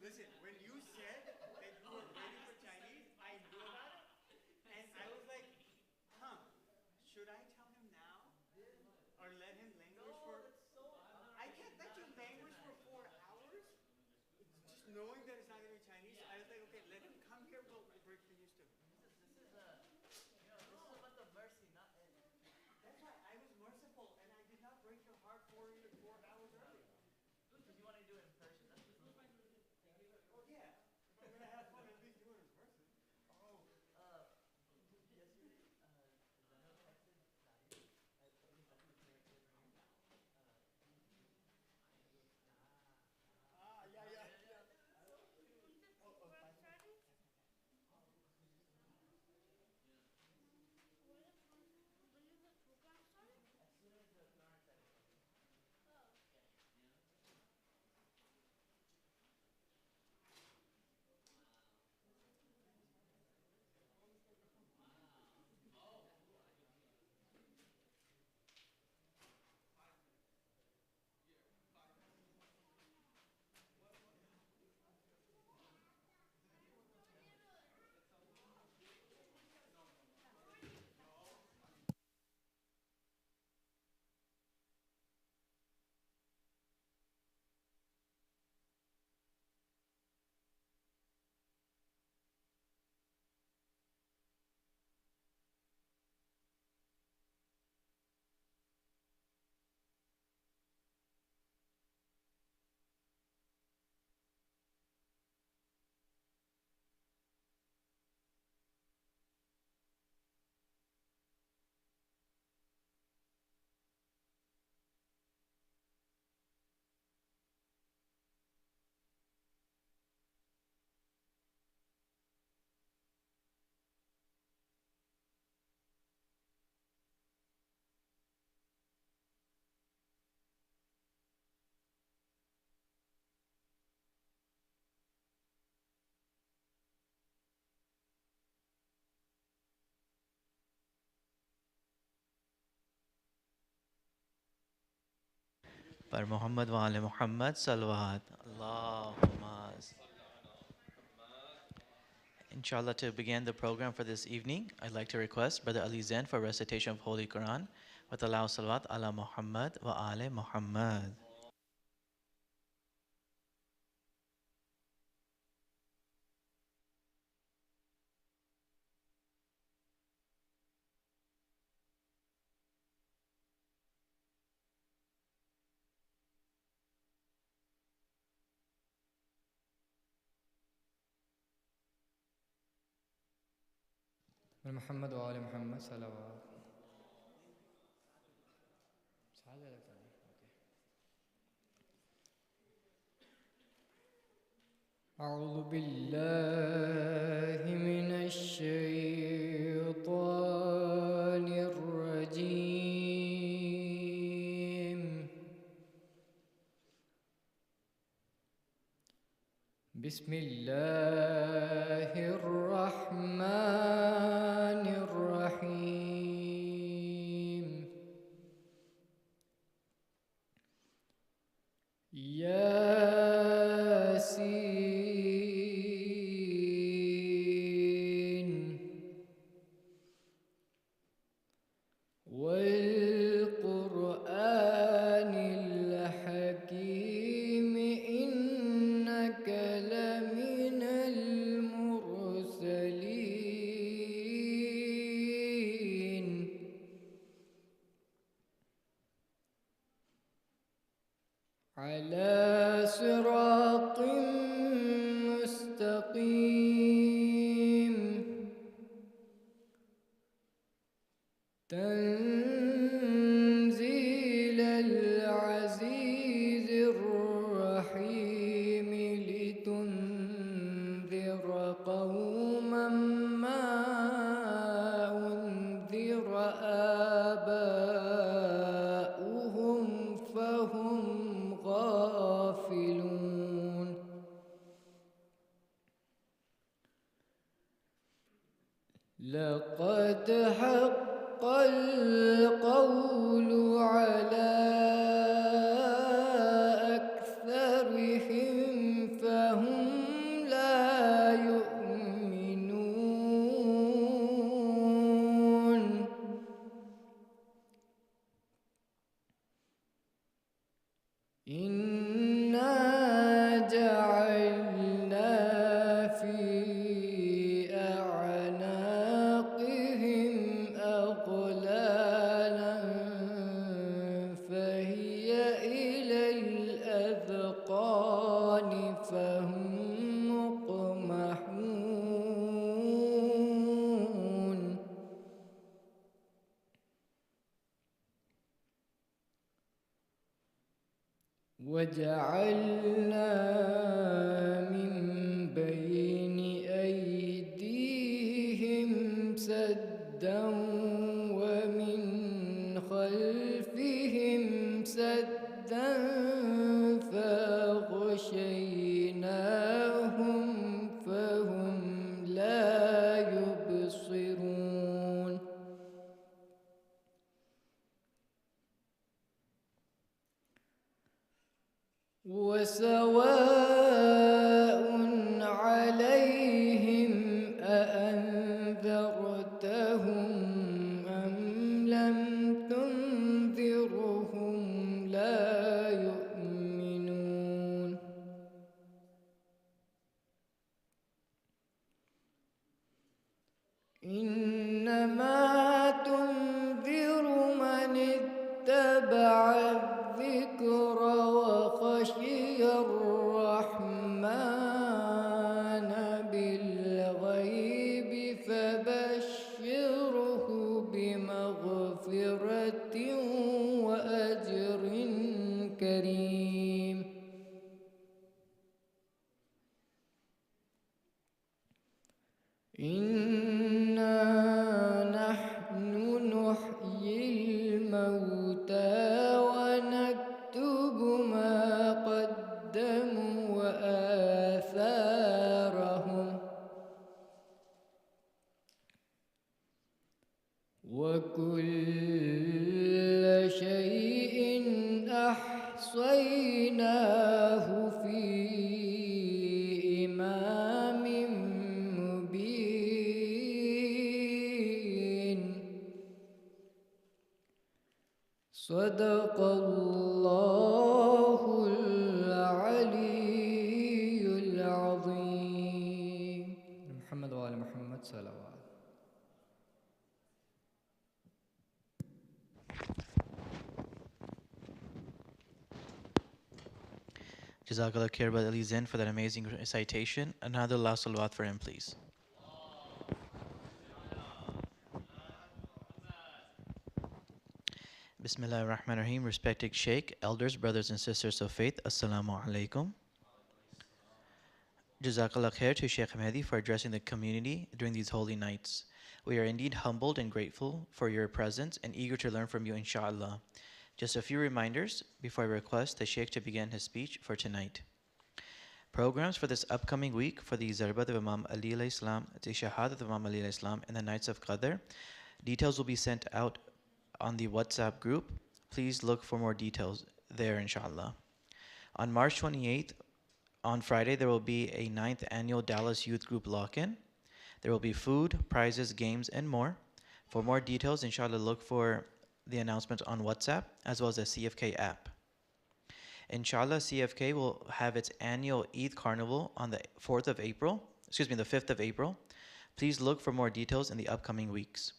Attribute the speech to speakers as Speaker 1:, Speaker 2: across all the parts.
Speaker 1: Listen, when you said that you were waiting for Chinese, I knew about it, and I was like, huh, should I tell him now or let him languish for? I can't let you languish for 4 hours, just knowing that it's not gonna be Chinese. I was like, okay, let him come here. We'll break the news to him. That's why I was merciful, and I did not break your heart 4 hours early. Oh yeah, if I'm gonna have fun, at least do it in person. Yeah, yeah.
Speaker 2: Per Muhammad wa ali Muhammad salawat. Allahumma. Inshallah, to begin the program for this evening, I'd like to request Brother Ali Zain for recitation of Holy Quran with allow salawat ala Muhammad wa ali Muhammad.
Speaker 3: محمد وآل محمد صلوات. أعوذ بالله من الشيطان الرجيم. بسم الله الرحمن الرحيم. ياسين والقرآن الحكيم إنك لمن المرسلين على صراط مستقيم. تنزيل العزيز الرحيم لتنذر قوما ما أنذر آباؤهم فهم غافلون. إنا جعلنا في أعناقهم أغلالا فهي إلى الأذقان فهم مقمحون وجعلنا من بين أيديهم سدا ومن خلفهم سدا فأغشيناهم فهم لا يبصرون وسواء عليهم أأنذرتهم أم لم تنذرهم لا يؤمنون إنما تنذر من اتبع الذكر وخشي الرحمن بالغيب فبشره بمغفرة وأجر كريم إنا نحن نحيي الموتى ونكتب ما قدموا وآثارهم وكل شيء أحصيناه في إمام مبين صدق الله العلي العظيم محمد وآل محمد صلوات
Speaker 2: Jazakallah khair Brother Ali Zain for that amazing recitation. Another last salawat for him, please. Bismillah ar-Rahman ar-Rahim. Respected Shaykh, elders, brothers and sisters of faith, Assalamu alaikum. Jazakallah khair to Shaykh Mahdi for addressing the community during these holy nights. We are indeed humbled and grateful for your presence and eager to learn from you, inshallah. Just a few reminders before I request the Shaykh to begin his speech for tonight. Programs for this upcoming week for the Zarbat of Imam Ali alayhi salam, the Shahadat of Imam Ali alayhi salam, and the Nights of Qadr. Details will be sent out on the WhatsApp group. Please look for more details there, inshallah. On March 28th, on Friday, there will be a 9th annual Dallas Youth Group lock-in. There will be food, prizes, games, and more. For more details, inshallah, look for the announcements on WhatsApp as well as the CFK app. Inshallah, CFK will have its annual Eid Carnival on the 5th of April. Please look for more details in the upcoming weeks.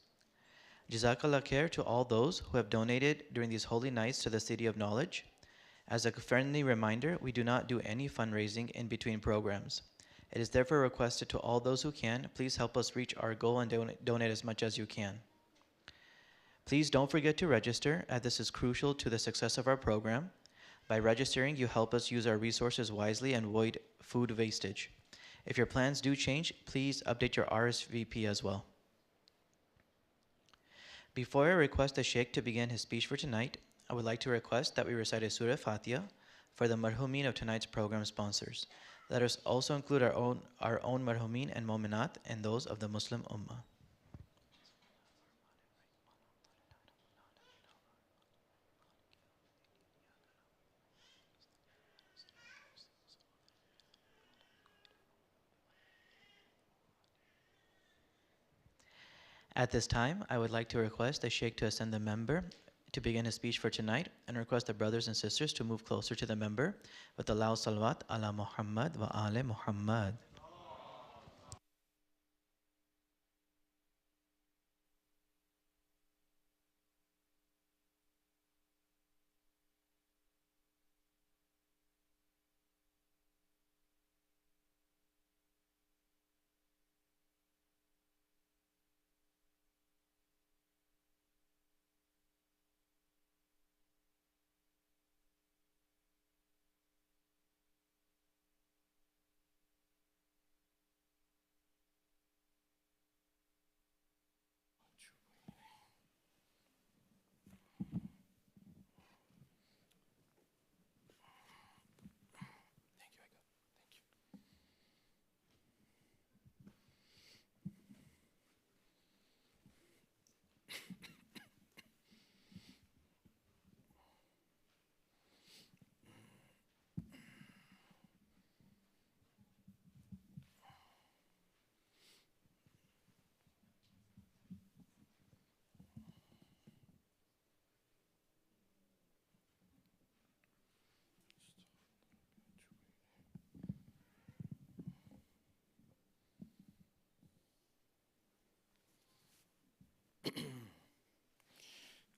Speaker 2: Jazakallah khair to all those who have donated during these holy nights to the City of Knowledge. As a friendly reminder, we do not do any fundraising in between programs. It is therefore requested to all those who can, please help us reach our goal and donate as much as you can. Please don't forget to register, as this is crucial to the success of our program. By registering, you help us use our resources wisely and avoid food wastage. If your plans do change, please update your RSVP as well. Before I request the Shaykh to begin his speech for tonight, I would like to request that we recite a Surah Fatiha for the marhumin of tonight's program sponsors. Let us also include our own marhumin and mu'minat and those of the Muslim Ummah. At this time, I would like to request the Shaykh to ascend the member to begin his speech for tonight and request the brothers and sisters to move closer to the member with a loud salawat ala Muhammad wa ale Muhammad.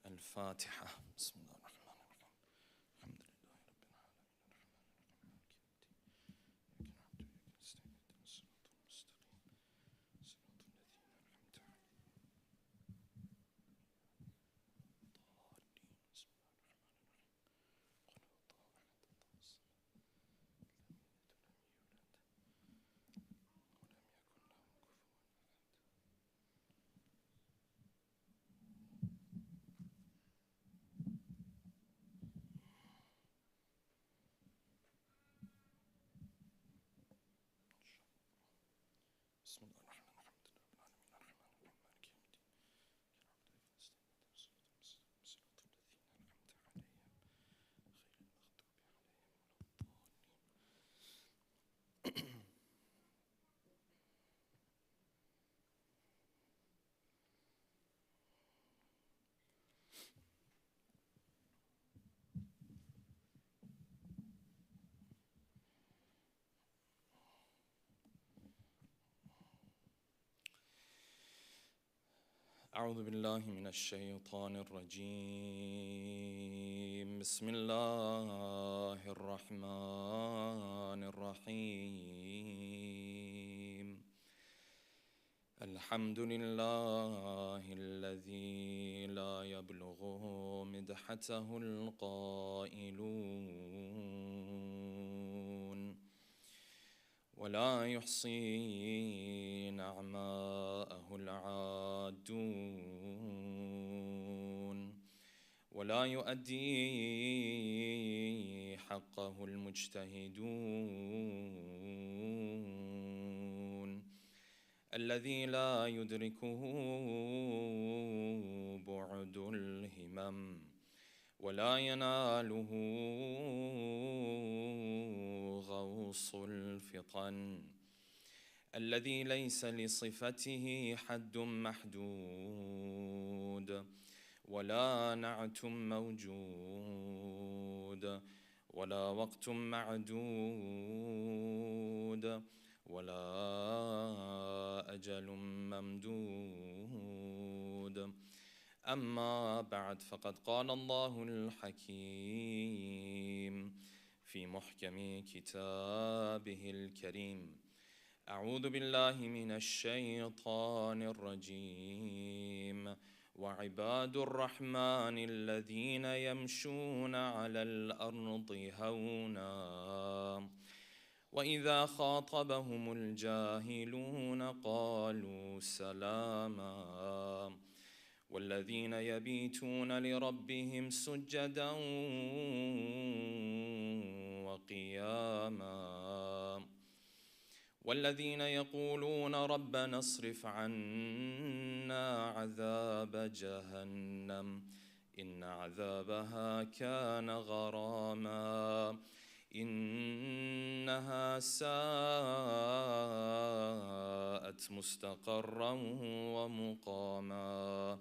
Speaker 4: الفاتحة. بسم الله الرحمن الرحيم. الحمد لله رب العالمين الرحمن الرحيم مالك يوم الدين إياك نعبد وإياك نستعين صراط الذين أنعمت عليهم غير المغضوب عليهم ولا الضالين. أعوذ بالله من الشيطان الرجيم. بسم الله الرحمن الرحيم. الحمد لله الذي لا يبلغه مدحته القائلون ولا يحصي نعماءه العادون ولا يؤدي حقه المجتهدون الذي لا يدركه بعد الهمم ولا يناله غوص الفطن الذي ليس لصفته حد محدود ولا نعت موجود ولا وقت معدود ولا أجل ممدود. أما بعد فقد قال الله الحكيم في محكم كتابه الكريم: أعوذ بالله من الشيطان الرجيم. وعباد الرحمن الذين يمشون على الأرض هونا وإذا خاطبهم الجاهلون قالوا سلاما والذين يبيتون لربهم سجدا وقياما والذين يقولون ربنا اصرف عنا عذاب جهنم إن عذابها كان غراما إنها ساءت مستقرا ومقاما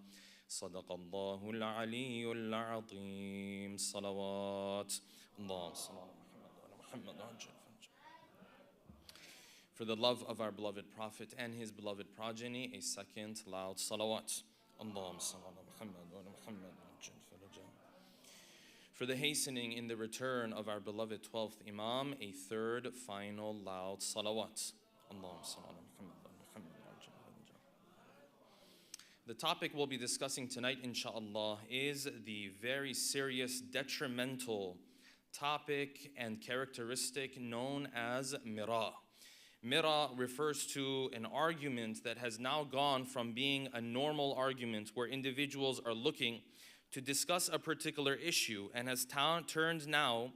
Speaker 4: صدق الله العلي العظيم. صلوات. اللهم صل على محمد وعلى محمد. For the love of our beloved Prophet and his beloved progeny, a second loud salawat. Allahumma salli ala Muhammad wa ala Muhammad. For the hastening in the return of our beloved 12th Imam, a third final loud salawat. Allahumma salli ala Muhammad wa ala Muhammad. The topic we'll be discussing tonight, inshallah, is the very serious, detrimental topic and characteristic known as Mira. Mira refers to an argument that has now gone from being a normal argument where individuals are looking to discuss a particular issue and has turned now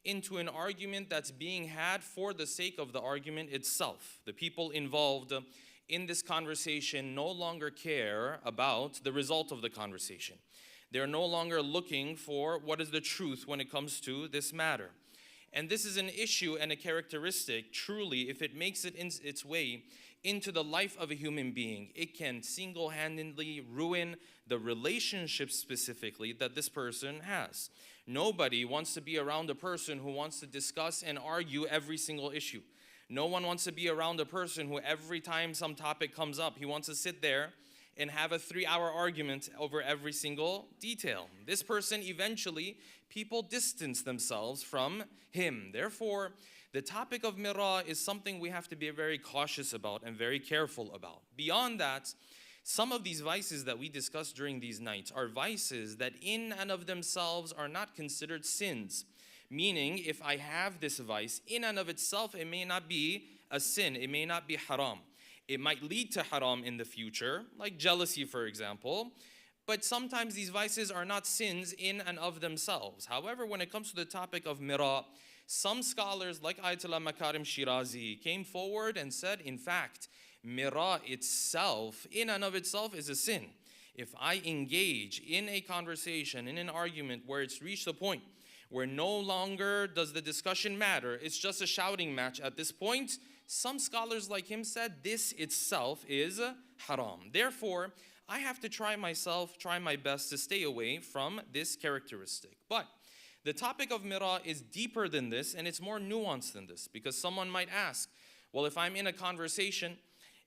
Speaker 4: into an argument that's being had for the sake of the argument itself. The people involved in this conversation no longer care about the result of the conversation. They're no longer looking for what is the truth when it comes to this matter. And this is an issue and a characteristic, truly, if it makes it its way into the life of a human being, it can single-handedly ruin the relationship specifically that this person has. Nobody wants to be around a person who wants to discuss and argue every single issue. No one wants to be around a person who every time some topic comes up, he wants to sit there and have a 3-hour argument over every single detail. This person, eventually, people distance themselves from him. Therefore, the topic of Mira is something we have to be very cautious about and very careful about. Beyond that, some of these vices that we discuss during these nights are vices that in and of themselves are not considered sins. Meaning, if I have this vice, in and of itself, it may not be a sin, it may not be haram. It might lead to haram in the future, like jealousy, for example. But sometimes these vices are not sins in and of themselves. However, when it comes to the topic of Mira, some scholars like Ayatollah Makarim Shirazi came forward and said, in fact, Mira itself, in and of itself, is a sin. If I engage in a conversation, in an argument where it's reached a point where no longer does the discussion matter, it's just a shouting match at this point, some scholars like him said this itself is haram. Therefore, I have to try my best to stay away from this characteristic. But the topic of Mira is deeper than this, and it's more nuanced than this, because someone might ask, well, if I'm in a conversation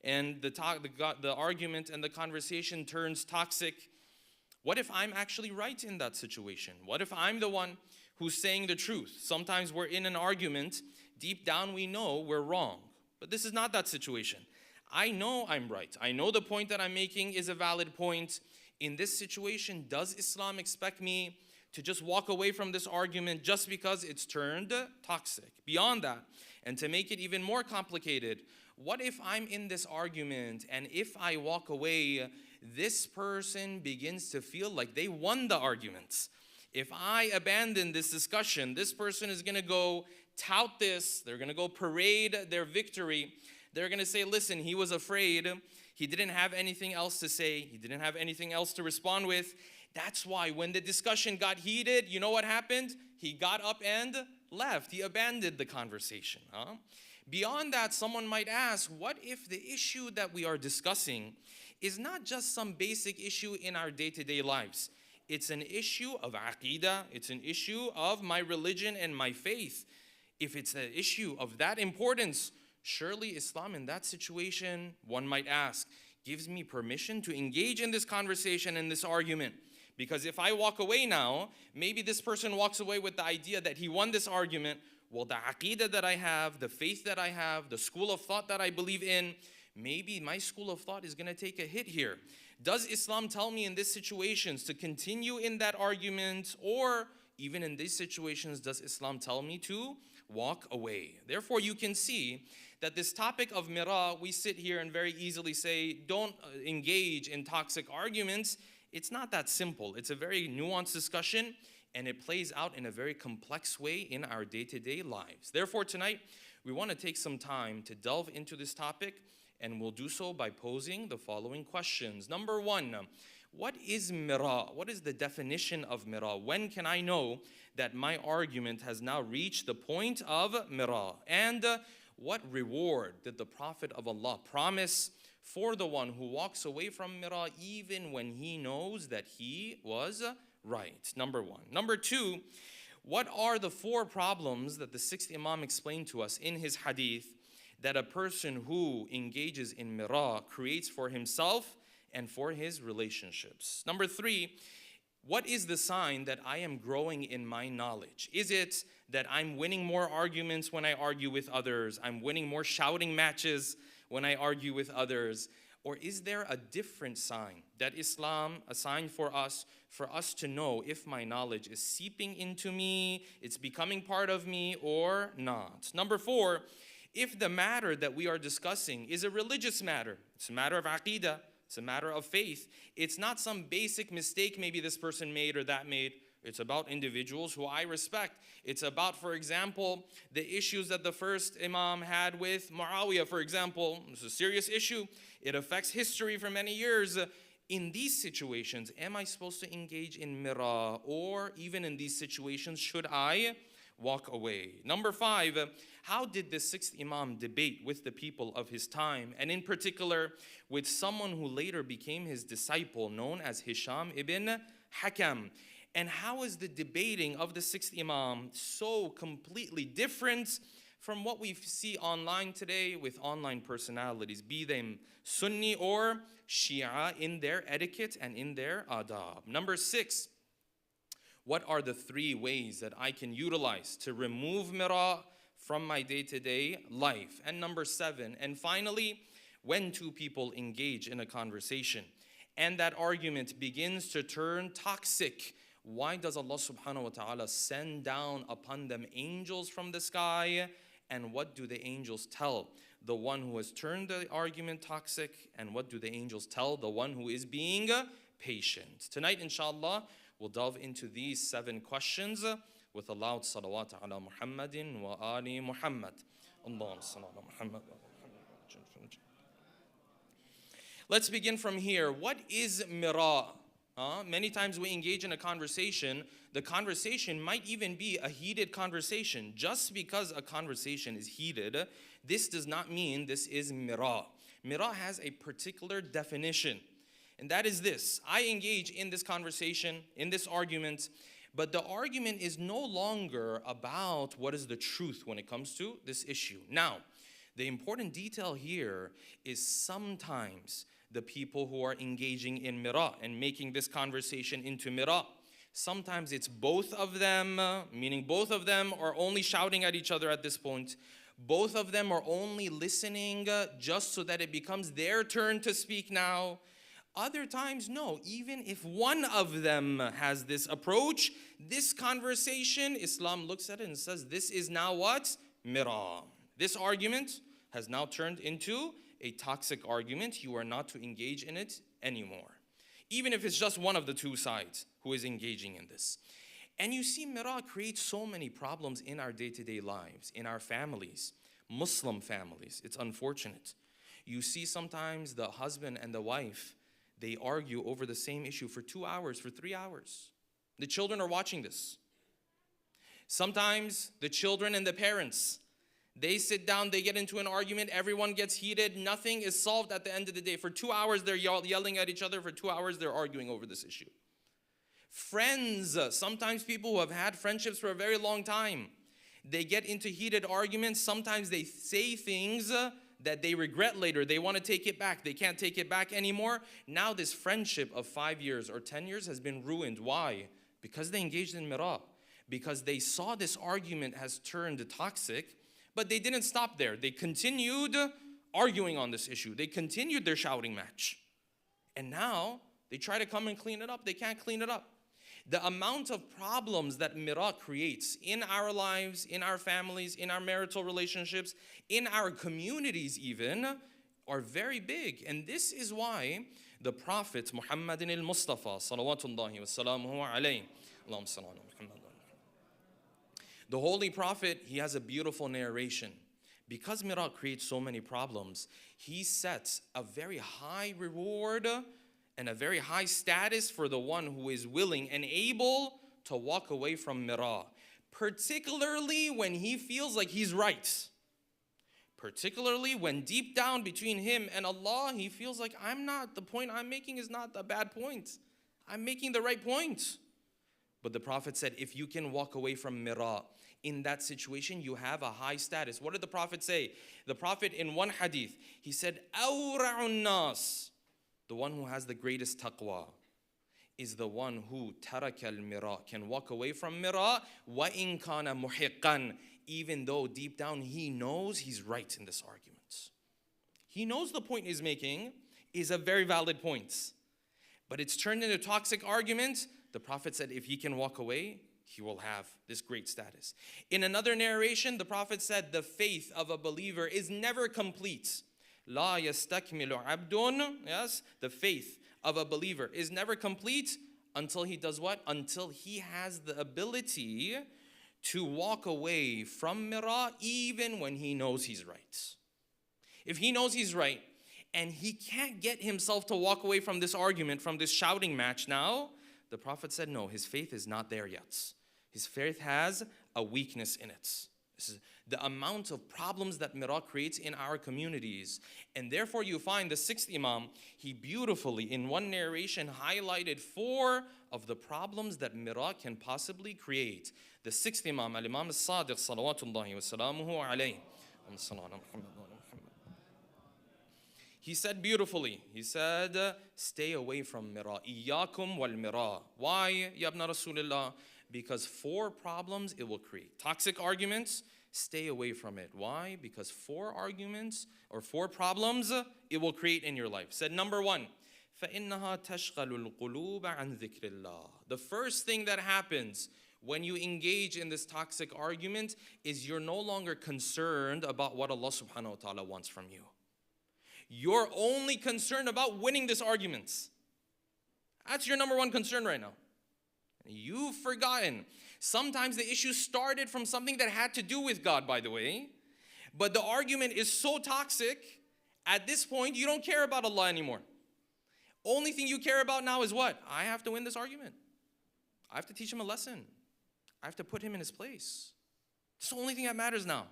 Speaker 4: and the argument and the conversation turns toxic, what if I'm actually right in that situation? What if I'm the one who's saying the truth? Sometimes we're in an argument, deep down we know we're wrong. But this is not that situation. I know I'm right. I know the point that I'm making is a valid point. In this situation, does Islam expect me to just walk away from this argument just because it's turned toxic? Beyond that, and to make it even more complicated, what if I'm in this argument and if I walk away, this person begins to feel like they won the argument? If I abandon this discussion, this person is going to go tout this, they're going to go parade their victory. They're going to say, listen, he was afraid. He didn't have anything else to say. He didn't have anything else to respond with. That's why when the discussion got heated, you know what happened? He got up and left. He abandoned the conversation. Beyond that, someone might ask, what if the issue that we are discussing is not just some basic issue in our day-to-day lives? It's an issue of aqidah. It's an issue of my religion and my faith. If it's an issue of that importance, surely Islam in that situation, one might ask, gives me permission to engage in this conversation and this argument. Because if I walk away now, maybe this person walks away with the idea that he won this argument. Well, the aqidah that I have, the faith that I have, the school of thought that I believe in, maybe my school of thought is going to take a hit here. Does Islam tell me in these situations to continue in that argument? Or even in these situations, does Islam tell me to walk away? Therefore, you can see that this topic of Mira, we sit here and very easily say, don't engage in toxic arguments. It's not that simple. It's a very nuanced discussion, and it plays out in a very complex way in our day-to-day lives. Therefore, tonight, we want to take some time to delve into this topic, and we'll do so by posing the following questions. Number one, what is Mira? What is the definition of Mira? When can I know that my argument has now reached the point of Mira? And what reward did the Prophet of Allah promise for the one who walks away from Mira even when he knows that he was right. Number one. Number two, what are the 4 problems that the 6th Imam explained to us in his hadith that a person who engages in Mira creates for himself and for his relationships? Number 3, what is the sign that I am growing in my knowledge? Is it that I'm winning more arguments when I argue with others? I'm winning more shouting matches when I argue with others? Or is there a different sign that Islam assigned for us to know if my knowledge is seeping into me, it's becoming part of me or not? Number 4, if the matter that we are discussing is a religious matter, it's a matter of aqeedah, it's a matter of faith, it's not some basic mistake maybe this person made or that made. It's about individuals who I respect. It's about, for example, the issues that the first Imam had with Muawiyah, for example. It's a serious issue. It affects history for many years. In these situations, am I supposed to engage in Mira? Or even in these situations, should I walk away? Number 5, how did the 6th Imam debate with the people of his time, and in particular with someone who later became his disciple, known as Hisham ibn Hakam? And how is the debating of the 6th Imam so completely different from what we see online today with online personalities, be them Sunni or Shia, in their etiquette and in their adab? Number 6, what are the 3 ways that I can utilize to remove Mira from my day-to-day life? And number 7, and finally, when 2 people engage in a conversation and that argument begins to turn toxic, why does Allah subhanahu wa ta'ala send down upon them angels from the sky? And what do the angels tell the one who has turned the argument toxic? And what do the angels tell the one who is being patient? Tonight, inshallah, we'll delve into these 7 questions with a loud salawat ala Muhammadin wa ali Muhammad. Allahumma salli ala Muhammad. Let's begin from here. What is Mira? Many times we engage in a conversation. The conversation might even be a heated conversation. Just because a conversation is heated, this does not mean this is Mira. Mira has a particular definition, and that is this: I engage in this conversation, in this argument, but the argument is no longer about what is the truth when it comes to this issue. Now, the important detail here is sometimes the people who are engaging in Mira and making this conversation into Mira, sometimes it's both of them, meaning both of them are only shouting at each other at this point. Both of them are only listening just so that it becomes their turn to speak now. Other times, no. Even if one of them has this approach, this conversation, Islam looks at it and says, this is now what? Mira. This argument has now turned into a toxic argument. You are not to engage in it anymore, even if it's just one of the 2 sides who is engaging in this. And you see, Mira creates so many problems in our day-to-day lives, in our families, Muslim families. It's unfortunate. You see sometimes the husband and the wife, they argue over the same issue for 2 hours, for 3 hours. The children are watching this. Sometimes the children and the parents, they sit down, they get into an argument, everyone gets heated, nothing is solved at the end of the day. For 2 hours, they're yelling at each other. For 2 hours, they're arguing over this issue. Friends, sometimes people who have had friendships for a very long time, they get into heated arguments. Sometimes they say things that they regret later. They want to take it back. They can't take it back anymore. Now this friendship of 5 years or 10 years has been ruined. Why? Because they engaged in Mira. Because they saw this argument has turned toxic. But they didn't stop there. They continued arguing on this issue. They continued their shouting match. And now they try to come and clean it up. They can't clean it up. The amount of problems that Mira creates in our lives, in our families, in our marital relationships, in our communities even, are very big. And this is why the Prophet Muhammadin al-Mustafa, salawatullahi wa salamuhu alayhi, Allahumma salli ala Muhammad. The Holy Prophet, he has a beautiful narration. Because Mira creates so many problems, he sets a very high reward and a very high status for the one who is willing and able to walk away from Mira, particularly when he feels like he's right. Particularly when deep down between him and Allah, he feels like the point I'm making is not a bad point. I'm making the right point. But the Prophet said, if you can walk away from Mira, in that situation, you have a high status. What did the Prophet say? The Prophet in one hadith, he said, Awra'un nas, the one who has the greatest taqwa, is the one who taraka al-mira, can walk away from Mira, wa in kana muhiqqan, even though deep down he knows he's right in this argument. He knows the point he's making is a very valid point, but it's turned into a toxic argument. The Prophet said if he can walk away, he will have this great status. In another narration, the Prophet said the faith of a believer is never complete. La yastakmilu abdun, yes, the faith of a believer is never complete until he does what? Until he has the ability to walk away from Mira even when he knows he's right. If he knows he's right and he can't get himself to walk away from this argument, from this shouting match now, the Prophet said no, his faith is not there yet. His faith has a weakness in it. This is the amount of problems that Mira creates in our communities. And therefore you find the sixth Imam, he beautifully in one narration highlighted 4 of the problems that Mira can possibly create. The sixth Imam, Al-Imam As-Sadiq, salawatullahi wa salamuhu alayhi. He said beautifully, he said, stay away from Mira. Iyakum wal Mira. Why, ya ibn Rasulullah? Because 4 problems it will create. Toxic arguments, stay away from it. Why? Because 4 arguments or 4 problems it will create in your life. Said number 1, فَإِنَّهَا تَشْغَلُ الْقُلُوبَ عَنْ ذِكْرِ اللَّهِ. The first thing that happens when you engage in this toxic argument is you're no longer concerned about what Allah subhanahu wa ta'ala wants from you. You're only concerned about winning this argument. That's your number 1 concern right now. You've forgotten. Sometimes the issue started from something that had to do with God, by the way. But the argument is so toxic, at this point, you don't care about Allah anymore. Only thing you care about now is what? I have to win this argument. I have to teach him a lesson. I have to put him in his place. It's the only thing that matters now.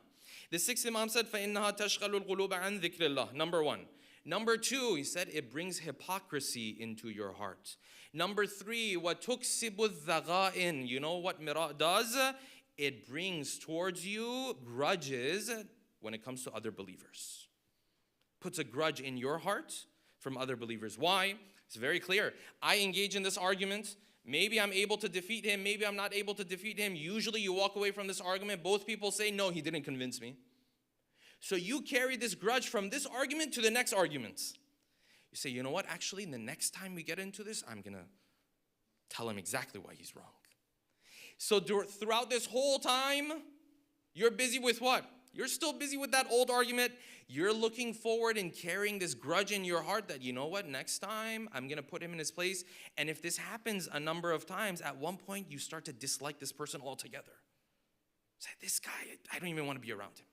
Speaker 4: The sixth Imam said, فَإِنَّهَا تَشْغَلُ الْقُلُوبَ عَنْ ذِكْرِ اللَّهِ. Number 1. Number 2, he said, it brings hypocrisy into your heart. Number 3, وَتُكْسِبُ الذَّغَائِن. You know what Mira does? It brings towards you grudges when it comes to other believers. Puts a grudge in your heart from other believers. Why? It's very clear. I engage in this argument. Maybe I'm able to defeat him. Maybe I'm not able to defeat him. Usually you walk away from this argument. Both people say, no, he didn't convince me. So you carry this grudge from this argument to the next argument. You say, you know what? Actually, the next time we get into this, I'm going to tell him exactly why he's wrong. So throughout this whole time, you're busy with what? You're still busy with that old argument. You're looking forward and carrying this grudge in your heart that, you know what, next time I'm going to put him in his place. And if this happens a number of times, at one point you start to dislike this person altogether. Say, this guy, I don't even want to be around him.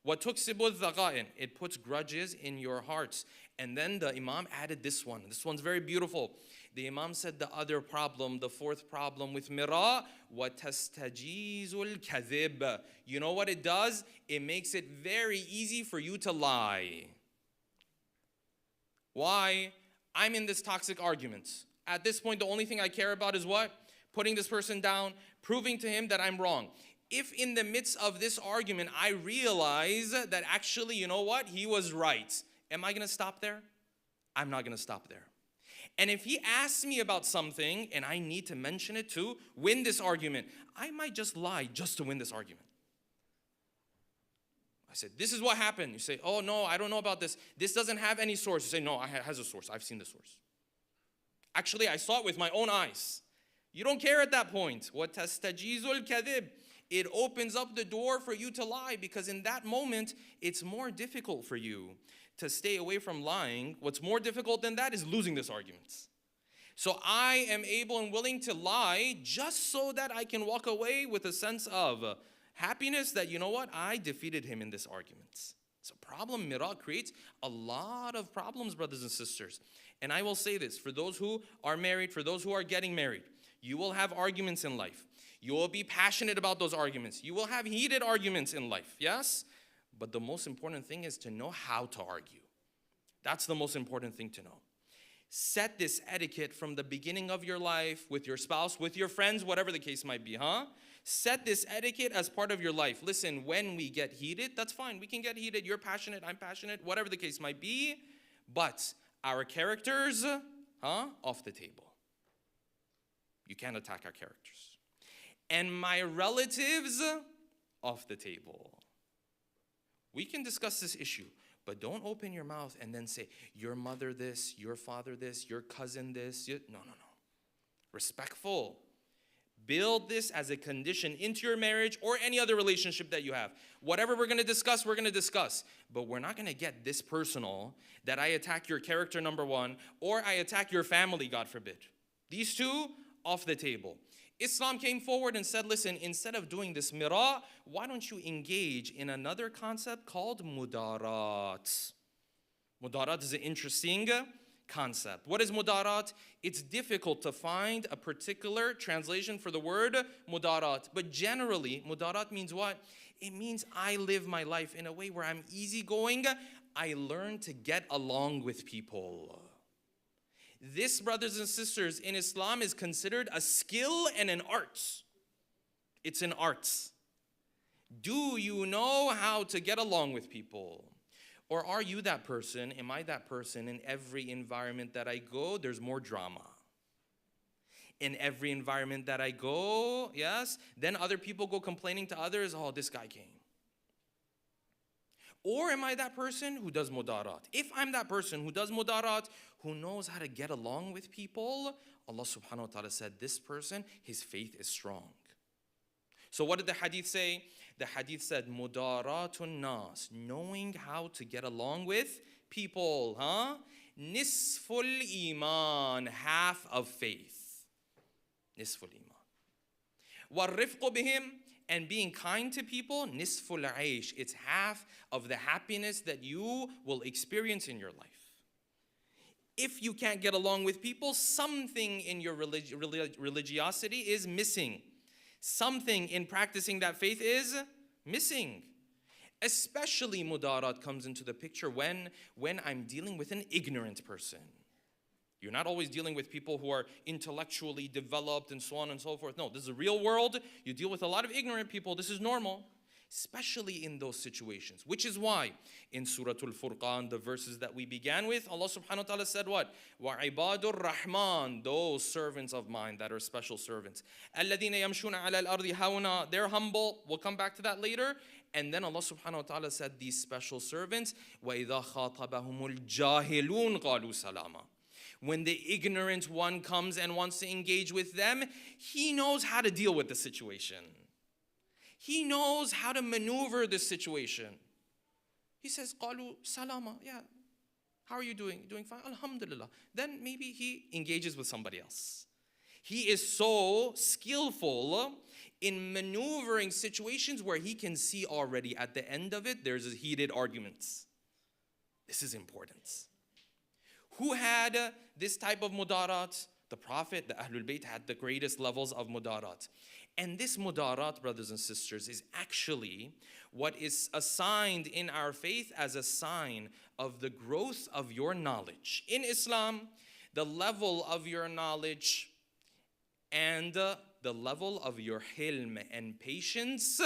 Speaker 4: وَتُكْسِبُ الذَّغَائِن. It puts grudges in your hearts. And then the Imam added this one. This one's very beautiful. The Imam said the other problem, the 4th problem with Mira, وَتَسْتَجِيزُ الْكَذِبَ. You know what it does? It makes it very easy for you to lie. Why? I'm in this toxic argument. At this point, the only thing I care about is what? Putting this person down, proving to him that I'm wrong. If in the midst of this argument, I realize that actually, you know what? He was right. Am I going to stop there? I'm not going to stop there. And if he asks me about something and I need to mention it to win this argument, I might just lie just to win this argument. I said, this is what happened. You say, oh no, I don't know about this. This doesn't have any source. You say, no, it has a source. I've seen the source. Actually, I saw it with my own eyes. You don't care at that point. وَتَسْتَجِيزُ الْكَذِبِ. It opens up the door for you to lie, because in that moment, it's more difficult for you to stay away from lying. What's more difficult than that is losing this argument. So I am able and willing to lie just so that I can walk away with a sense of happiness that, you know what, I defeated him in this argument. It's a problem. Mira creates a lot of problems, brothers and sisters. And I will say this, for those who are married, for those who are getting married, you will have arguments in life. You will be passionate about those arguments. You will have heated arguments in life, yes? But the most important thing is to know how to argue. That's the most important thing to know. Set this etiquette from the beginning of your life with your spouse, with your friends, whatever the case might be, huh? Set this etiquette as part of your life. Listen, when we get heated, that's fine. We can get heated. You're passionate, I'm passionate, whatever the case might be. But our characters, off the table. You can't attack our characters. And my relatives, off the table. We can discuss this issue, but don't open your mouth and then say, your mother this, your father this, your cousin this. No. Respectful. Build this as a condition into your marriage or any other relationship that you have. Whatever we're going to discuss, we're going to discuss. But we're not going to get this personal that I attack your character, number one, or I attack your family, God forbid. These two, off the table. Islam came forward and said, listen, instead of doing this Mira, why don't you engage in another concept called Mudarat? Mudarat is an interesting concept. What is Mudarat? It's difficult to find a particular translation for the word Mudarat. But generally, Mudarat means what? It means I live my life in a way where I'm easygoing. I learn to get along with people. This, brothers and sisters, in Islam is considered a skill and an art. It's an art. Do you know how to get along with people? Or are you that person? Am I that person? In every environment that I go, there's more drama. In every environment that I go, yes, then other people go complaining to others, oh, this guy came. Or am I that person who does mudarat? If I'm that person who does mudarat, who knows how to get along with people, Allah subhanahu wa ta'ala said, this person, his faith is strong. So what did the hadith say? The hadith said, mudaratun nas, knowing how to get along with people, Nisful iman, half of faith. Nisful iman. Warifqu bihim, and being kind to people, nisful aish, it's half of the happiness that you will experience in your life. If you can't get along with people, something in your religiosity is missing. Something in practicing that faith is missing. Especially mudarat comes into the picture when I'm dealing with an ignorant person. You're not always dealing with people who are intellectually developed and so on and so forth. No, this is a real world. You deal with a lot of ignorant people. This is normal, especially in those situations. Which is why in Surah Al-Furqan, the verses that we began with, Allah subhanahu wa ta'ala said what? وَعِبَادُ الرَّحْمَنِ, those servants of mine that are special servants. الَّذِينَ يَمْشُونَ عَلَى الْأَرْضِ هَوْنًا, they're humble. We'll come back to that later. And then Allah subhanahu wa ta'ala said these special servants, وَإِذَا خَاطَبَهُمُ الْجَاهِلُونَ قَالُوا سَلَامًا. When the ignorant one comes and wants to engage with them, he knows how to deal with the situation. He knows how to maneuver this situation. He says, قَالُوا سَلَامًا, yeah. How are you doing? You doing fine? Alhamdulillah. Then maybe he engages with somebody else. He is so skillful in maneuvering situations where he can see already at the end of it, there's heated arguments. This is important. Who had this type of mudarat? The Prophet, the Ahlul Bayt had the greatest levels of mudarat. And this mudarat, brothers and sisters, is actually what is assigned in our faith as a sign of the growth of your knowledge. In Islam, the level of your knowledge and the level of your hilm and patience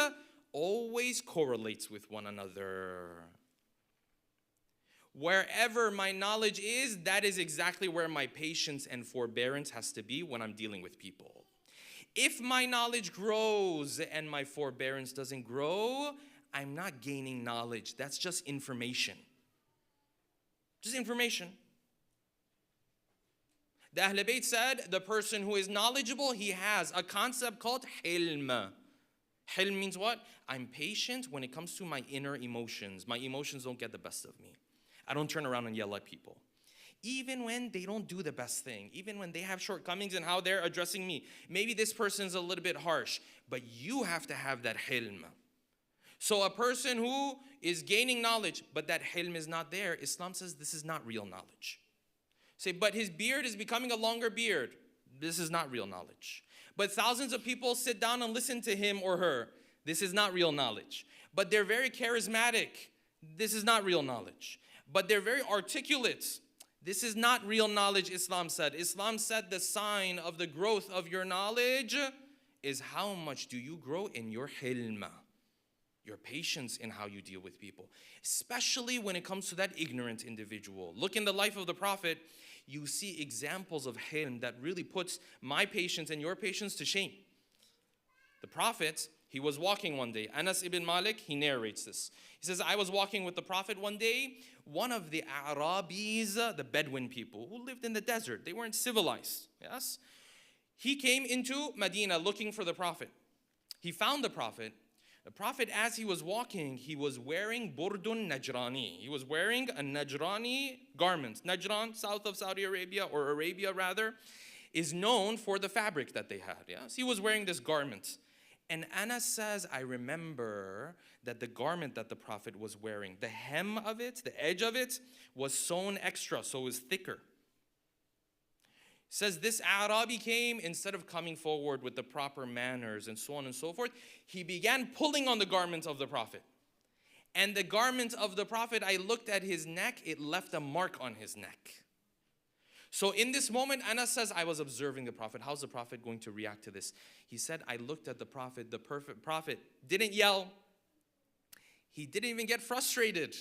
Speaker 4: always correlates with one another. Wherever my knowledge is, that is exactly where my patience and forbearance has to be when I'm dealing with people. If my knowledge grows and my forbearance doesn't grow, I'm not gaining knowledge. That's just information. Just information. The Ahl Bayt said, the person who is knowledgeable, he has a concept called hilm. Hilm means what? I'm patient when it comes to my inner emotions. My emotions don't get the best of me. I don't turn around and yell at people. Even when they don't do the best thing, even when they have shortcomings in how they're addressing me. Maybe this person's a little bit harsh, but you have to have that hilm. So a person who is gaining knowledge, but that hilm is not there, Islam says this is not real knowledge. Say, but his beard is becoming a longer beard. This is not real knowledge. But thousands of people sit down and listen to him or her. This is not real knowledge. But they're very charismatic. This is not real knowledge. But they're very articulate. This is not real knowledge, Islam said. Islam said the sign of the growth of your knowledge is how much do you grow in your hilma, your patience in how you deal with people, especially when it comes to that ignorant individual. Look in the life of the Prophet, you see examples of hilm that really puts my patience and your patience to shame. The Prophet, he was walking one day. Anas ibn Malik, he narrates this. He says, I was walking with the Prophet one day. One of the Arabis, the Bedouin people who lived in the desert, they weren't civilized, yes? He came into Medina looking for the Prophet. He found the Prophet. The Prophet, as he was walking, he was wearing burdun Najrani. He was wearing a Najrani garment. Najran, south of Saudi Arabia, or Arabia rather, is known for the fabric that they had, yes? He was wearing this garment. And Anas says, I remember that the garment that the Prophet was wearing, the hem of it, the edge of it, was sewn extra, so it was thicker. Says this Arabi came, instead of coming forward with the proper manners and so on and so forth, he began pulling on the garment of the Prophet. And the garment of the Prophet, I looked at his neck, it left a mark on his neck. So in this moment, Anas says, I was observing the Prophet. How's the Prophet going to react to this? He said, I looked at the perfect Prophet didn't yell. He didn't even get frustrated.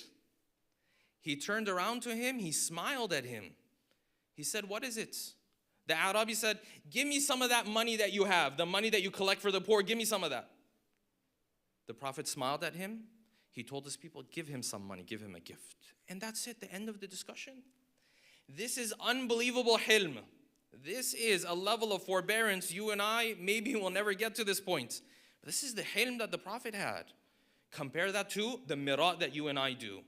Speaker 4: He turned around to him, he smiled at him. He said, what is it? The Arabi said, give me some of that money that you have, the money that you collect for the poor, give me some of that. The Prophet smiled at him. He told his people, give him some money, give him a gift. And that's it, the end of the discussion. This is unbelievable hilm. This is a level of forbearance you and I maybe will never get to this point. This is the hilm that the Prophet had. Compare that to the Mira that you and I do.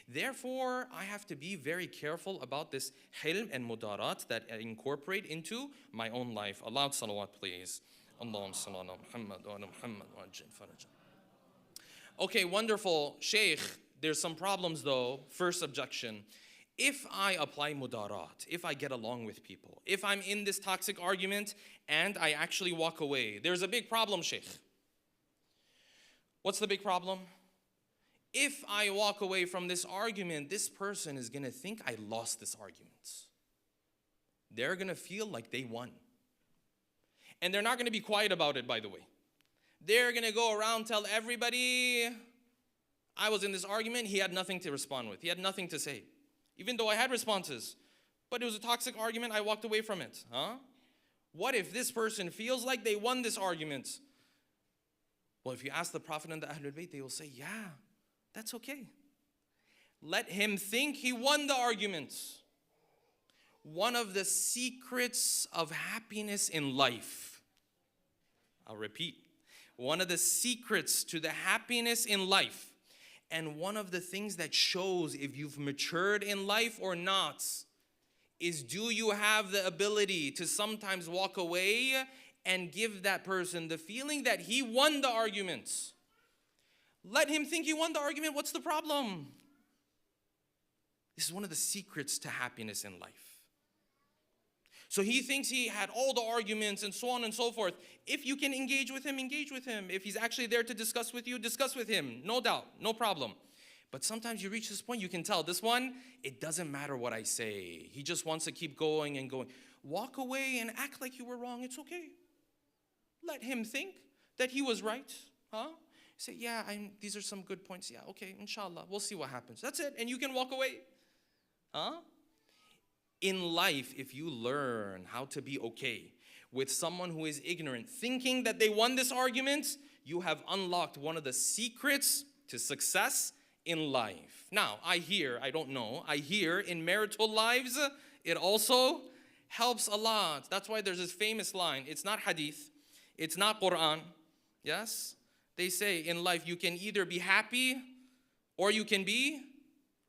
Speaker 4: Therefore, I have to be very careful about this hilm and mudarat that I incorporate into my own life. Allah salawat, please. Allahumma salli ala Muhammad wa ala Muhammad wa ajil faraj. Okay, wonderful. Shaykh, there's some problems though. First objection. If I apply mudarat, if I get along with people, if I'm in this toxic argument and I actually walk away, there's a big problem, Shaykh. What's the big problem? If I walk away from this argument, this person is going to think I lost this argument. They're going to feel like they won. And they're not going to be quiet about it, by the way. They're going to go around, tell everybody, I was in this argument, he had nothing to respond with. He had nothing to say. Even though I had responses. But it was a toxic argument, I walked away from it. Huh? What if this person feels like they won this argument? Well, if you ask the Prophet and the Ahlul Bayt, they will say, yeah, that's okay. Let him think he won the argument. One of the secrets of happiness in life, I'll repeat, one of the secrets to the happiness in life, and one of the things that shows if you've matured in life or not, is do you have the ability to sometimes walk away and give that person the feeling that he won the argument. Let him think he won the argument. What's the problem? This is one of the secrets to happiness in life. So he thinks he had all the arguments and so on and so forth. If you can engage with him, engage with him. If he's actually there to discuss with you, discuss with him. No doubt, no problem. But sometimes you reach this point, you can tell this one, it doesn't matter what I say. He just wants to keep going and going. Walk away and act like you were wrong. It's okay. Let him think that he was right. Huh? Say, yeah, these are some good points. Yeah, okay, inshallah, we'll see what happens. That's it, and you can walk away. Huh? In life, if you learn how to be okay with someone who is ignorant, thinking that they won this argument, you have unlocked one of the secrets to success in life. Now, I hear in marital lives, it also helps a lot. That's why there's this famous line. It's not hadith. It's not Quran. Yes? They say in life, you can either be happy or you can be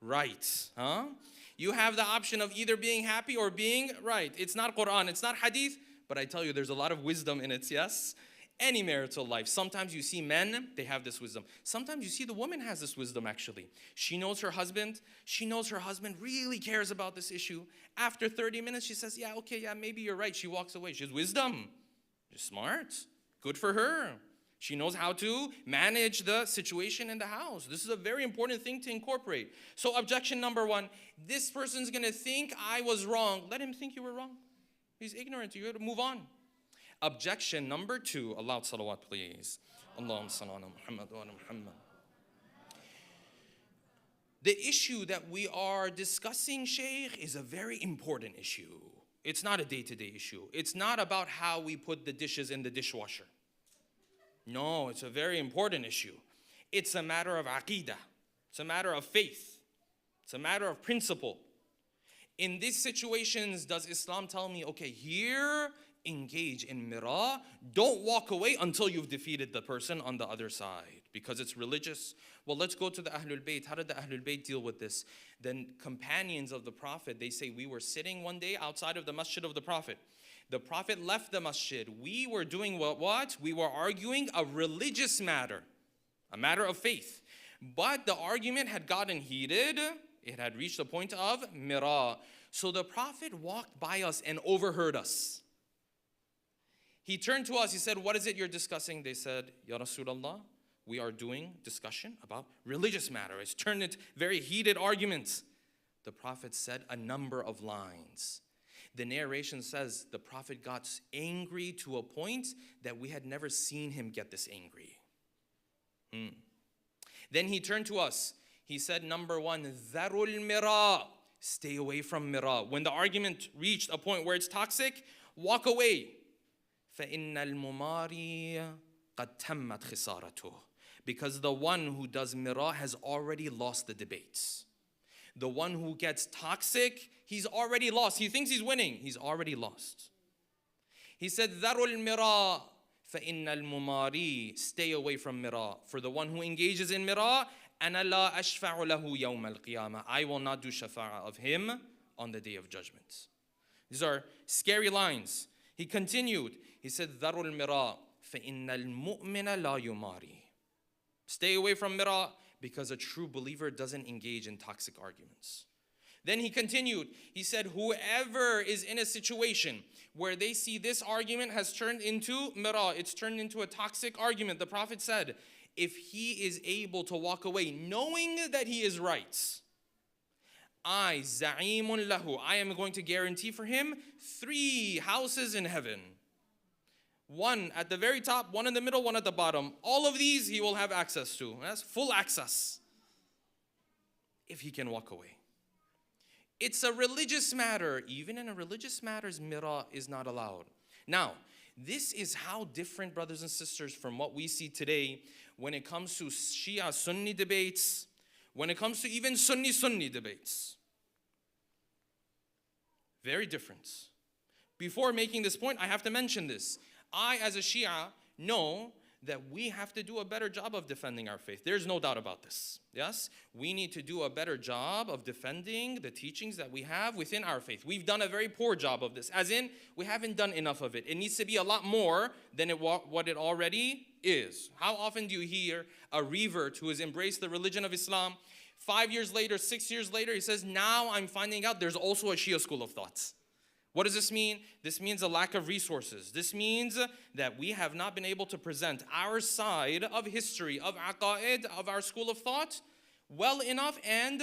Speaker 4: right. Huh? You have the option of either being happy or being right. It's not Quran, it's not hadith, but I tell you, there's a lot of wisdom in it, yes? Any marital life. Sometimes you see men, they have this wisdom. Sometimes you see the woman has this wisdom, actually. She knows her husband really cares about this issue. After 30 minutes, she says, yeah, okay, yeah, maybe you're right. She walks away. She has wisdom. She's smart. Good for her. She knows how to manage the situation in the house. This is a very important thing to incorporate. So objection number one, this person's going to think I was wrong. Let him think you were wrong. He's ignorant. You got to move on. Objection number two, Allah salawat please. Allahumma salli ala Muhammad wa ala Muhammad. The issue that we are discussing, Shaykh, is a very important issue. It's not a day-to-day issue. It's not about how we put the dishes in the dishwasher. No, it's a very important issue. It's a matter of aqeedah. It's a matter of faith. It's a matter of principle. In these situations, does Islam tell me, okay, here, engage in mira. Don't walk away until you've defeated the person on the other side because it's religious. Well, let's go to the Ahlul Bayt. How did the Ahlul Bayt deal with this? Then companions of the Prophet, they say, we were sitting one day outside of the masjid of the Prophet. The Prophet left the masjid. We were doing what? We were arguing a religious matter, a matter of faith. But the argument had gotten heated. It had reached the point of mira. So the Prophet walked by us and overheard us. He turned to us. He said, what is it you're discussing? They said, Ya Rasulullah, we are doing discussion about religious matter. It's turned into very heated arguments. The Prophet said a number of lines. The narration says the Prophet got angry to a point that we had never seen him get this angry. Then he turned to us. He said, number one, Dharul Mira. Stay away from Mira. When the argument reached a point where it's toxic, walk away. فَإِنَّ الْمُمَارِي قَدْ تَمَّتْ خِسَارَتُهُ. Because the one who does Mira has already lost the debates. The one who gets toxic, he's already lost. He thinks he's winning. He's already lost. He said, Dharul Mira, فَإِنَّ الْمُمَارِي. Stay away from Mira. For the one who engages in Mira, أَنَا لَا أَشْفَعُ لَهُ يَوْمَ الْقِيَامَةِ. I will not do shafa'a of him on the day of judgment. These are scary lines. He continued. He said, Dharul Mira, فَإِنَّ الْمُؤْمِنَ لَا يُمَارِي. Stay away from Mira, because a true believer doesn't engage in toxic arguments. Then he continued. He said, whoever is in a situation where they see this argument has turned into Mira, it's turned into a toxic argument, the Prophet said, if he is able to walk away knowing that he is right, I, za'imun lahu, I am going to guarantee for him 3 houses in heaven. 1 at the very top, 1 in the middle, 1 at the bottom. All of these he will have access to. That's full access if he can walk away. It's a religious matter. Even in a religious matters, mira is not allowed. Now, this is how different, brothers and sisters, from what we see today when it comes to Shia-Sunni debates, when it comes to even Sunni-Sunni debates. Very different. Before making this point, I have to mention this. I, as a Shia, know that we have to do a better job of defending our faith. There's no doubt about this. Yes? We need to do a better job of defending the teachings that we have within our faith. We've done a very poor job of this. As in, we haven't done enough of it. It needs to be a lot more than what it already is. How often do you hear a revert who has embraced the religion of Islam, 5 years later, 6 years later, he says, now I'm finding out there's also a Shia school of thoughts. What does this mean? This means a lack of resources. This means that we have not been able to present our side of history, of aqaid, of our school of thought, well enough and,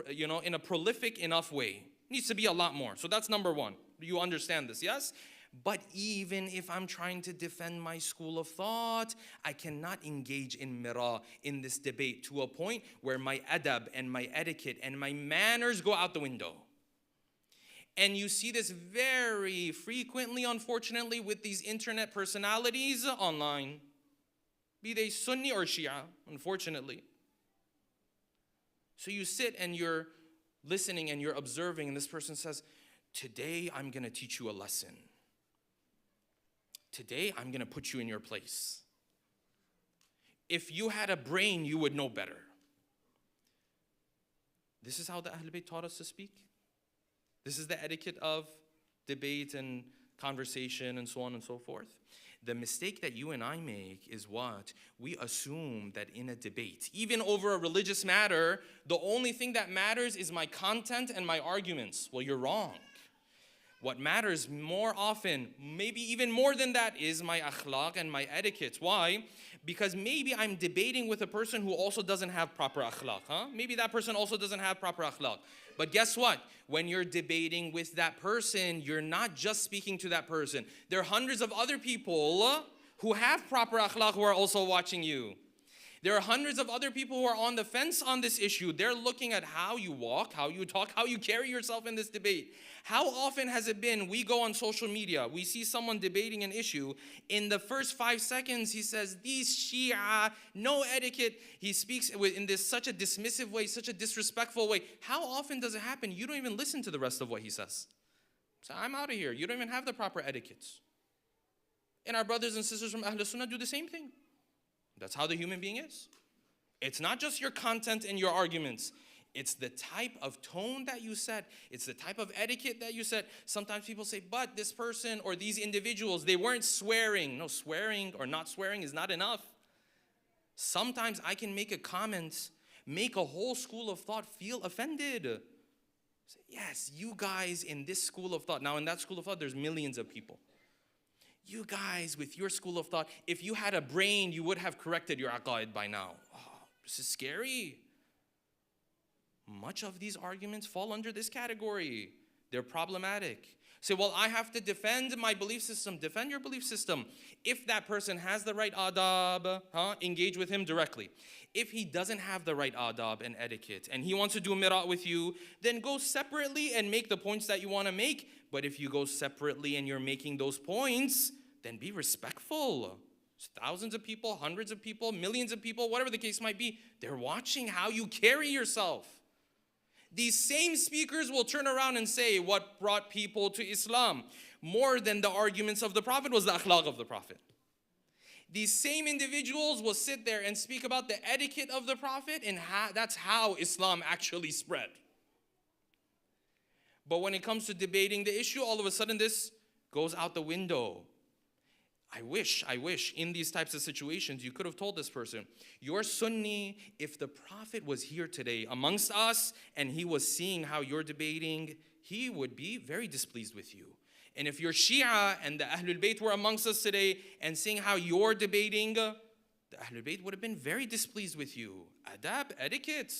Speaker 4: in a prolific enough way. It needs to be a lot more. So that's number one. You understand this, yes? But even if I'm trying to defend my school of thought, I cannot engage in mira, in this debate, to a point where my adab and my etiquette and my manners go out the window. And you see this very frequently, unfortunately, with these internet personalities online. Be they Sunni or Shia, unfortunately. So you sit and you're listening and you're observing, and this person says, today I'm going to teach you a lesson. Today I'm going to put you in your place. If you had a brain, you would know better. This is how the Ahlul Bayt taught us to speak. This is the etiquette of debate and conversation and so on and so forth. The mistake that you and I make is what? We assume that in a debate, even over a religious matter, the only thing that matters is my content and my arguments. Well, you're wrong. What matters more often, maybe even more than that, is my akhlaq and my etiquette. Why? Because maybe I'm debating with a person who also doesn't have proper akhlaq, huh? Maybe that person also doesn't have proper akhlaq. But guess what? When you're debating with that person, you're not just speaking to that person. There are hundreds of other people who have proper akhlaq who are also watching you. There are hundreds of other people who are on the fence on this issue. They're looking at how you walk, how you talk, how you carry yourself in this debate. How often has it been we go on social media, we see someone debating an issue, in the first 5 seconds he says, these Shia, no etiquette. He speaks in this such a dismissive way, such a disrespectful way. How often does it happen? You don't even listen to the rest of what he says. So I'm out of here. You don't even have the proper etiquettes. And our brothers and sisters from Ahl Sunnah do the same thing. That's how the human being is. It's not just your content and your arguments. It's the type of tone that you set. It's the type of etiquette that you set. Sometimes people say, but this person or these individuals, they weren't swearing. No, swearing or not swearing is not enough. Sometimes I can make a comment, make a whole school of thought feel offended. Say, yes, you guys in this school of thought. Now in that school of thought, there's millions of people. You guys, with your school of thought, if you had a brain, you would have corrected your aqaid by now. Oh, this is scary. Much of these arguments fall under this category. They're problematic. Say, well, I have to defend my belief system. Defend your belief system. If that person has the right adab, engage with him directly. If he doesn't have the right adab and etiquette, and he wants to do Mira with you, then go separately and make the points that you want to make. But if you go separately and you're making those points, then be respectful. There's thousands of people, hundreds of people, millions of people, whatever the case might be. They're watching how you carry yourself. These same speakers will turn around and say what brought people to Islam more than the arguments of the Prophet was the akhlaq of the Prophet. These same individuals will sit there and speak about the etiquette of the Prophet, and that's how Islam actually spread. But when it comes to debating the issue, all of a sudden this goes out the window. I wish in these types of situations you could have told this person, you're Sunni, if the Prophet was here today amongst us and he was seeing how you're debating, he would be very displeased with you. And if you're Shia and the Ahlul Bayt were amongst us today and seeing how you're debating, the Ahlul Bayt would have been very displeased with you. Adab, etiquette.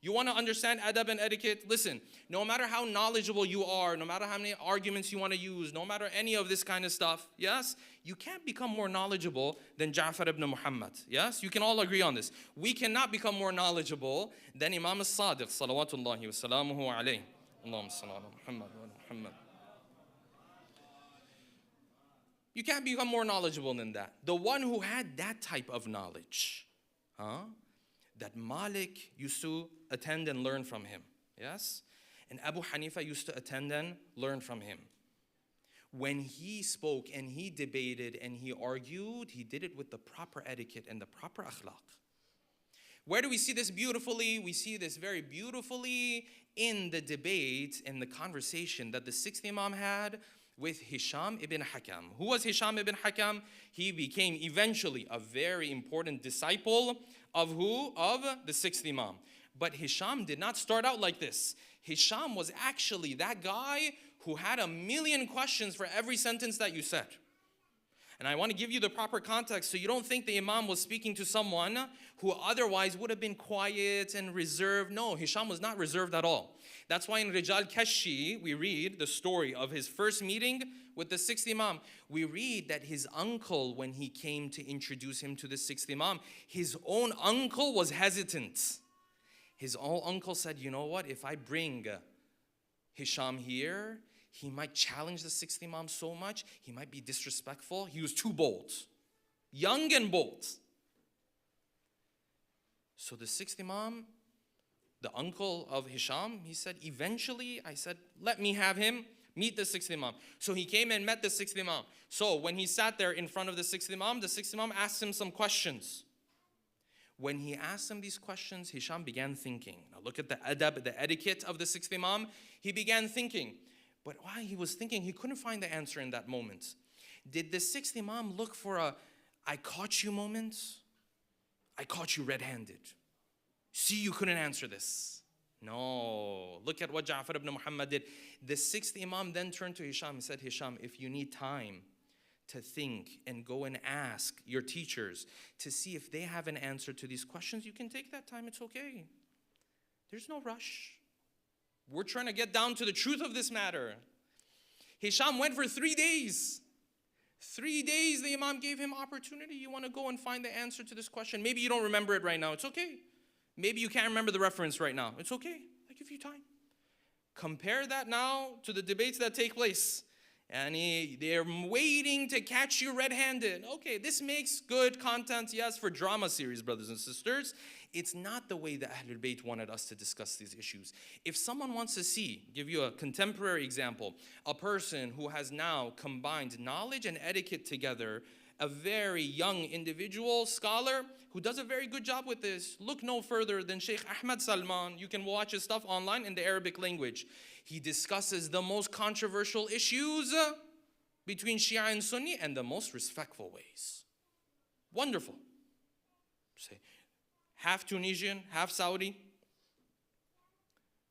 Speaker 4: You want to understand adab and etiquette? Listen, no matter how knowledgeable you are, no matter how many arguments you want to use, no matter any of this kind of stuff, yes, you can't become more knowledgeable than Ja'far ibn Muhammad. Yes, you can all agree on this. We cannot become more knowledgeable than Imam as-Sadiq, salawatullahi wa salamuhu alayhi. Allahumma salli ala Muhammad wa ala Muhammad. You can't become more knowledgeable than that. The one who had that type of knowledge, that Malik used to attend and learn from him, yes? And Abu Hanifa used to attend and learn from him. When he spoke and he debated and he argued, he did it with the proper etiquette and the proper akhlaq. Where do we see this beautifully? We see this very beautifully in the debate and the conversation that the sixth Imam had with Hisham ibn Hakam. Who was Hisham ibn Hakam? He became eventually a very important disciple of who? Of the sixth Imam. But Hisham did not start out like this. Hisham was actually that guy who had 1,000,000 questions for every sentence that you said. And I want to give you the proper context so you don't think the Imam was speaking to someone who otherwise would have been quiet and reserved. No, Hisham was not reserved at all. That's why in Rijal Kashi, we read the story of his first meeting with the sixth Imam. We read that his uncle, when he came to introduce him to the sixth Imam, his own uncle was hesitant. His own uncle said, you know what, if I bring Hisham here, he might challenge the sixth Imam so much, he might be disrespectful. He was too bold, young and bold. So the sixth Imam, the uncle of Hisham, he said, eventually, I said, let me have him meet the sixth Imam. So he came and met the sixth Imam. So when he sat there in front of the sixth Imam asked him some questions. When he asked him these questions, Hisham began thinking. Now look at the adab, the etiquette of the sixth Imam. He began thinking. But while he was thinking, he couldn't find the answer in that moment. Did the sixth Imam look for a, I caught you moment? I caught you red-handed. See, you couldn't answer this. No. Look at what Ja'far ibn Muhammad did. The sixth Imam then turned to Hisham and said, Hisham, if you need time to think and go and ask your teachers to see if they have an answer to these questions, you can take that time. It's okay. There's no rush. We're trying to get down to the truth of this matter. Hisham went for 3 days. 3 days the Imam gave him opportunity. You want to go and find the answer to this question. Maybe you don't remember it right now. It's okay. Maybe you can't remember the reference right now. It's okay. I give you time. Compare that now to the debates that take place. And they're waiting to catch you red-handed. Okay, this makes good content, yes, for drama series, brothers and sisters. It's not the way that Ahlul Bayt wanted us to discuss these issues. If someone wants to see, give you a contemporary example, a person who has now combined knowledge and etiquette together, a very young individual, scholar, who does a very good job with this, look no further than Shaykh Ahmad Salman. You can watch his stuff online in the Arabic language. He discusses the most controversial issues between Shia and Sunni and the most respectful ways. Wonderful. Say, half Tunisian, half Saudi.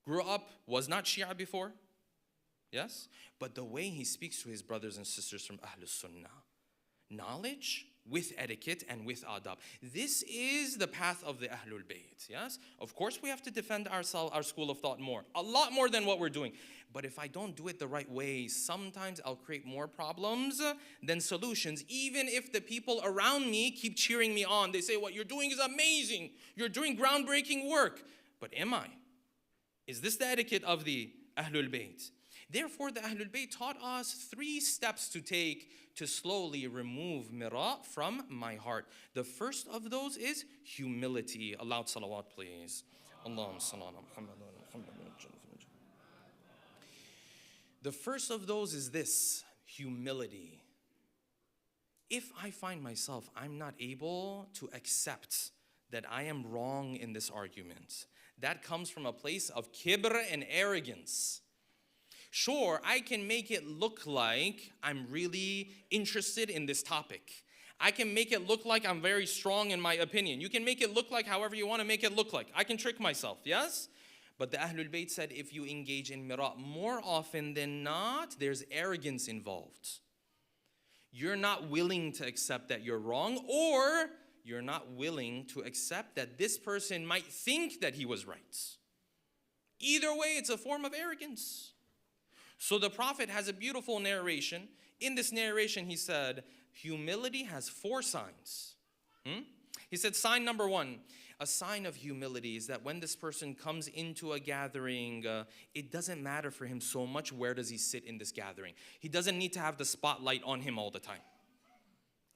Speaker 4: Grew up, was not Shia before. Yes? But the way he speaks to his brothers and sisters from Ahlus Sunnah, knowledge with etiquette and with adab. This is the path of the Ahlul Bayt. Yes? Of course we have to defend our school of thought more. A lot more than what we're doing. But if I don't do it the right way, sometimes I'll create more problems than solutions. Even if the people around me keep cheering me on. They say, what you're doing is amazing. You're doing groundbreaking work. But am I? Is this the etiquette of the Ahlul Bayt? Therefore, the Ahlul Bayt taught us 3 steps to take to slowly remove Mira from my heart. The first of those is humility. Aloud salawat, please. Allahumma salli ala Muhammad wa ala Muhammad. The first of those is this, humility. If I find myself, I'm not able to accept that I am wrong in this argument, that comes from a place of kibr and arrogance. Sure, I can make it look like I'm really interested in this topic. I can make it look like I'm very strong in my opinion. You can make it look like however you want to make it look like. I can trick myself, yes? But the Ahlul Bayt said if you engage in Mira more often than not, there's arrogance involved. You're not willing to accept that you're wrong, or you're not willing to accept that this person might think that he was right. Either way, it's a form of arrogance. So the Prophet has a beautiful narration. In this narration, he said, humility has 4 signs. He said, sign number 1, a sign of humility is that when this person comes into a gathering, it doesn't matter for him so much where does he sit in this gathering. He doesn't need to have the spotlight on him all the time.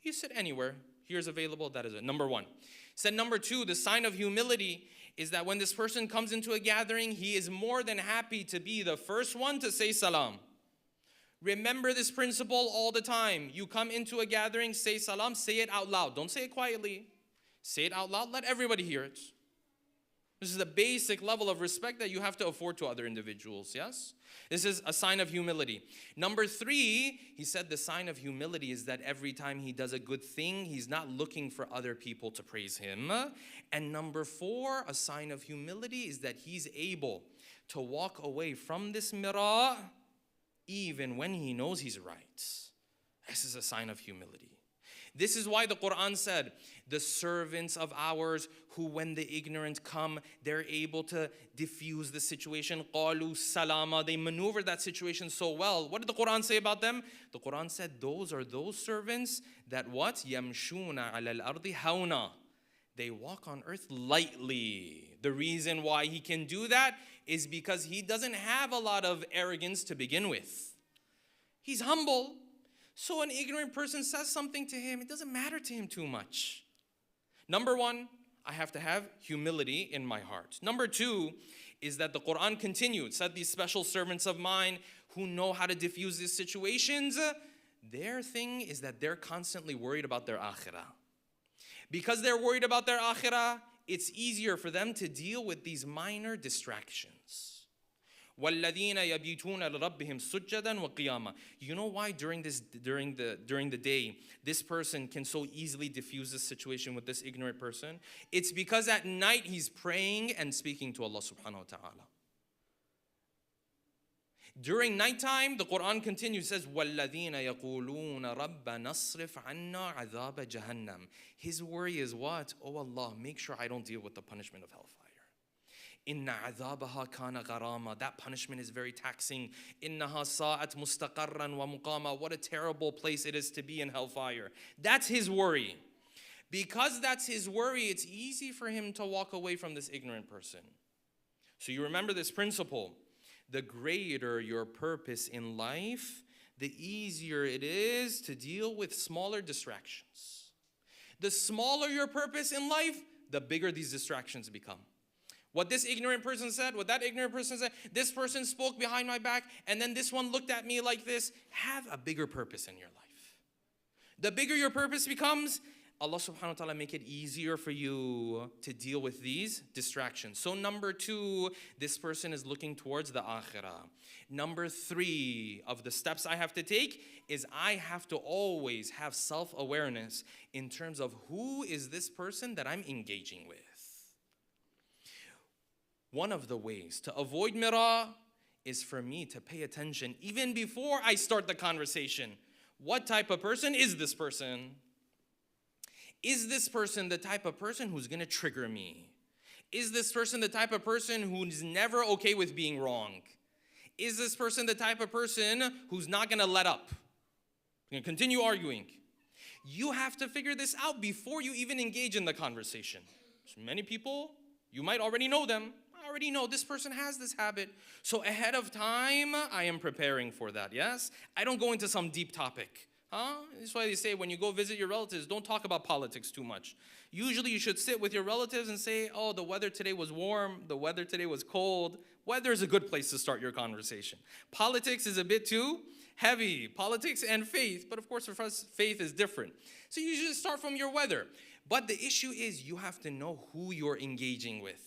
Speaker 4: He sit anywhere. Here's available, that is it. Number 1. He said number 2, the sign of humility is that when this person comes into a gathering, he is more than happy to be the first one to say salam. Remember this principle all the time. You come into a gathering, say salam, say it out loud. Don't say it quietly. Say it out loud, let everybody hear it. This is the basic level of respect that you have to afford to other individuals, yes? This is a sign of humility. Number 3, he said the sign of humility is that every time he does a good thing, he's not looking for other people to praise him. And number 4, a sign of humility is that he's able to walk away from this Mira even when he knows he's right. This is a sign of humility. This is why the Quran said, the servants of ours who when the ignorant come, they're able to diffuse the situation. قَالُوا salama. They maneuver that situation so well. What did the Quran say about them? The Quran said those are those servants that what? يَمْشُونَ عَلَى الْأَرْضِ هَوْنًا. They walk on earth lightly. The reason why he can do that is because he doesn't have a lot of arrogance to begin with. He's humble. So an ignorant person says something to him, it doesn't matter to him too much. Number 1, I have to have humility in my heart. Number 2 is that the Quran continued, said these special servants of mine who know how to diffuse these situations, their thing is that they're constantly worried about their akhirah. Because they're worried about their akhirah, it's easier for them to deal with these minor distractions. وَالَّذِينَ يَبِيتُونَ لِرَبِّهِمْ سُجَّدًا وَقِيَامًا. You know why during the day, this person can so easily diffuse this situation with this ignorant person? It's because at night he's praying and speaking to Allah subhanahu wa ta'ala. During nighttime, the Quran continues, says, وَالَّذِينَ يَقُولُونَ رَبَّ نَصْرِفْ عَنَّا عَذَابَ جَهَنَّمْ. His worry is what? Oh Allah, make sure I don't deal with the punishment of hellfire. Inna عَذَابَهَا كَانَ غَرَامًا. That punishment is very taxing. إِنَّهَا سَاءَتْ مُسْتَقَرًّا وَمُقَامًا. What a terrible place it is to be in hellfire. That's his worry. Because that's his worry, it's easy for him to walk away from this ignorant person. So you remember this principle. The greater your purpose in life, the easier it is to deal with smaller distractions. The smaller your purpose in life, the bigger these distractions become. What this ignorant person said, what that ignorant person said, this person spoke behind my back, and then this one looked at me like this. Have a bigger purpose in your life. The bigger your purpose becomes, Allah subhanahu wa ta'ala make it easier for you to deal with these distractions. So number 2, this person is looking towards the akhirah. Number 3 of the steps I have to take is I have to always have self-awareness in terms of who is this person that I'm engaging with. One of the ways to avoid mira is for me to pay attention even before I start the conversation. What type of person is this person? Is this person the type of person who's going to trigger me? Is this person the type of person who's never okay with being wrong? Is this person the type of person who's not going to let up? Going to continue arguing? You have to figure this out before you even engage in the conversation. So many people, you might already know them. I already know this person has this habit. So ahead of time, I am preparing for that, yes? I don't go into some deep topic. That's why they say when you go visit your relatives, don't talk about politics too much. Usually you should sit with your relatives and say, oh, the weather today was warm, the weather today was cold. Weather is a good place to start your conversation. Politics is a bit too heavy. Politics and faith, but of course for us, faith is different. So you should start from your weather. But the issue is you have to know who you're engaging with.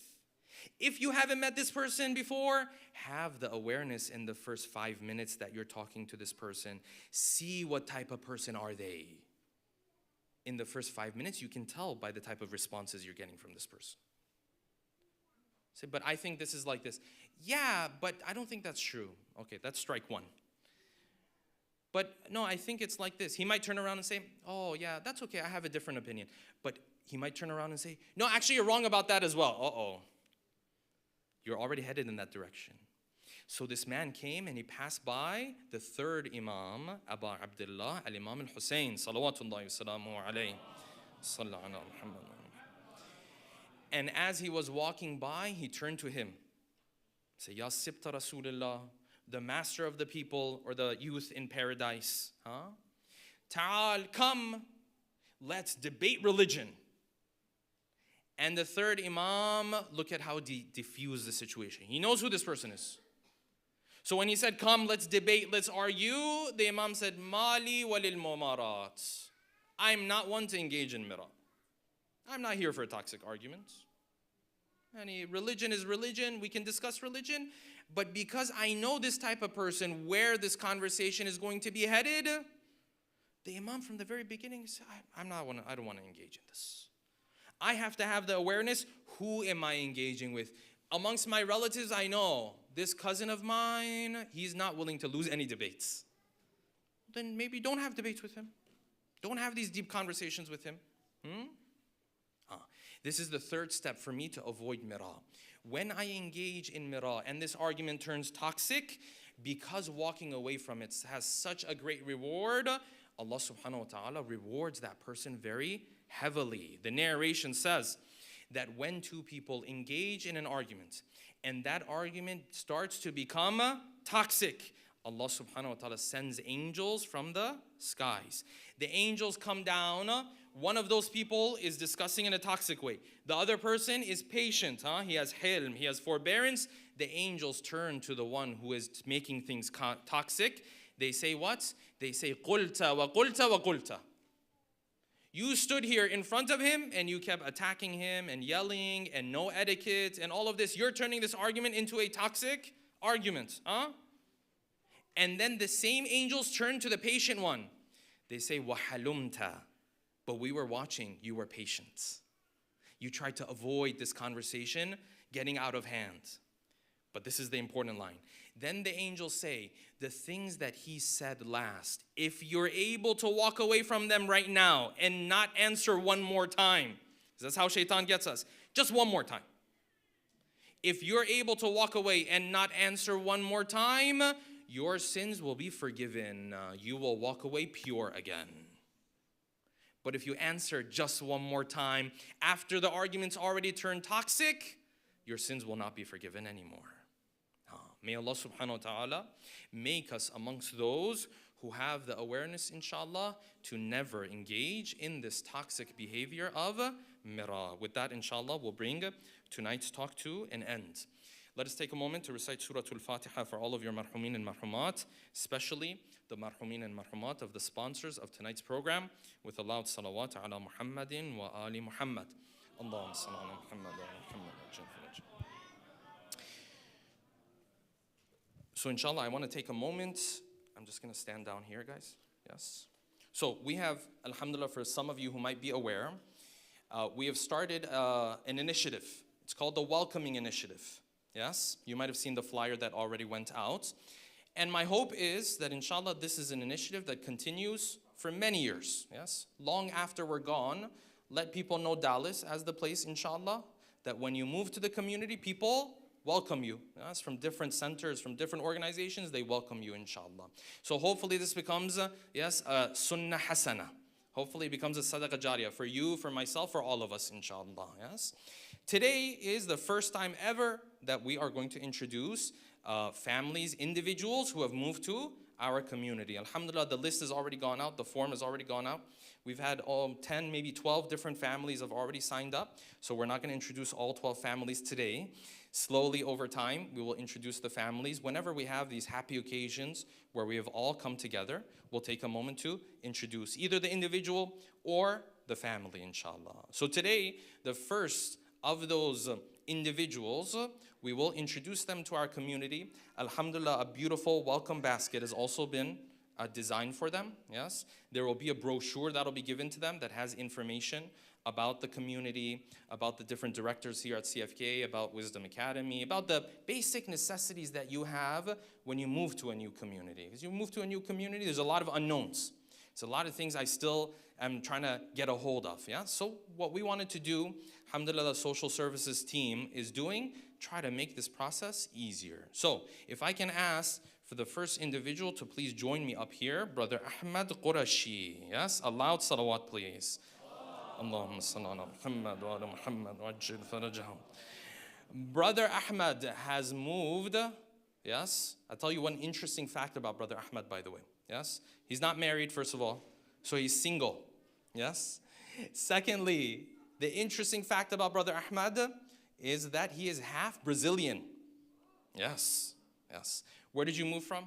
Speaker 4: If you haven't met this person before, have the awareness in the first 5 minutes that you're talking to this person. See what type of person are they. In the first 5 minutes, you can tell by the type of responses you're getting from this person. Say, but I think this is like this. Yeah, but I don't think that's true. Okay, that's strike 1. But no, I think it's like this. He might turn around and say, oh yeah, that's okay, I have a different opinion. But he might turn around and say, no, actually you're wrong about that as well. Uh-oh. You're already headed in that direction. So this man came and he passed by the 3rd Imam, Abu Abdullah, al-Imam al-Hussein, salawatullahi wa salamuhu alayhi. And as he was walking by, he turned to him. Say, Ya Sibta Rasulullah, the master of the people or the youth in paradise. Ta'al, come, let's debate religion. And the 3rd Imam, look at how he diffused the situation. He knows who this person is. So when he said, come, let's debate, let's argue, the Imam said, Mali walil mumarat. I'm not one to engage in mira. I'm not here for toxic arguments. Religion is religion. We can discuss religion. But because I know this type of person, where this conversation is going to be headed, the Imam from the very beginning said, I don't want to engage in this. I have to have the awareness, who am I engaging with? Amongst my relatives, I know this cousin of mine, he's not willing to lose any debates. Then maybe don't have debates with him. Don't have these deep conversations with him. This is the 3rd step for me to avoid mira. When I engage in mira and this argument turns toxic, because walking away from it has such a great reward, Allah subhanahu wa ta'ala rewards that person very heavily. The narration says that when 2 people engage in an argument and that argument starts to become toxic, Allah subhanahu wa ta'ala sends angels from the skies. The angels come down. One of those people is discussing in a toxic way. The other person is patient. He has hilm, he has forbearance. The angels turn to the one who is making things toxic. They say what? They say, qulta wa qulta wa qulta. You stood here in front of him and you kept attacking him and yelling and no etiquette and all of this. You're turning this argument into a toxic argument. And then the same angels turn to the patient one. They say, wahalumta. But we were watching, you were patient. You tried to avoid this conversation getting out of hand. But this is the important line. Then the angels say, the things that he said last, if you're able to walk away from them right now and not answer one more time, because that's how shaitan gets us, just one more time. If you're able to walk away and not answer one more time, your sins will be forgiven. You will walk away pure again. But if you answer just one more time, after the argument's already turned toxic, your sins will not be forgiven anymore. May Allah subhanahu wa ta'ala make us amongst those who have the awareness, inshallah, to never engage in this toxic behavior of Mira. With that, inshallah, we'll bring tonight's talk to an end. Let us take a moment to recite Surah Al-Fatiha for all of your marhumin and marhumat, especially the marhumin and marhumat of the sponsors of tonight's program, with a loud salawat ala Muhammadin wa ali Muhammad. Allahumma salli ala Muhammad wa ala Muhammad. So inshallah, I want to take a moment. I'm just going to stand down here, guys. Yes. So we have, alhamdulillah, for some of you who might be aware, we have started an initiative. It's called the Welcoming Initiative. Yes. You might have seen the flyer that already went out. And my hope is that inshallah, this is an initiative that continues for many years. Yes. Long after we're gone, let people know Dallas as the place, inshallah, that when you move to the community, people welcome you. Yes, from different centers, from different organizations, they welcome you, inshallah. So hopefully this becomes, a sunnah hasana. Hopefully it becomes a sadaqah jariyah for you, for myself, for all of us, inshallah. Yes. Today is the first time ever that we are going to introduce families, individuals who have moved to our community. Alhamdulillah, the list has already gone out. The form has already gone out. We've had 10, maybe 12 different families have already signed up. So we're not going to introduce all 12 families today. Slowly over time, we will introduce the families. Whenever we have these happy occasions where we have all come together, we'll take a moment to introduce either the individual or the family, inshallah. So today, the first of those individuals, we will introduce them to our community. Alhamdulillah, a beautiful welcome basket has also been designed for them. Yes, there will be a brochure that will be given to them that has information about the community, about the different directors here at CFK, about Wisdom Academy, about the basic necessities that you have when you move to a new community. As you move to a new community, there's a lot of unknowns. There's a lot of things I still am trying to get a hold of. Yeah. So what we wanted to do, alhamdulillah, the social services team is doing, try to make this process easier. So if I can ask for the first individual to please join me up here, Brother Ahmad Qurashi. Yes, a loud salawat, please. Allahumma salli ala Muhammad wa ala Muhammad wa ajil farajahum. Brother Ahmad has moved. Yes, I'll tell you one interesting fact about Brother Ahmad, by the way. Yes, he's not married, first of all, so he's single. Yes. Secondly, the interesting fact about Brother Ahmad is that he is half Brazilian. Yes, yes. Where did you move from?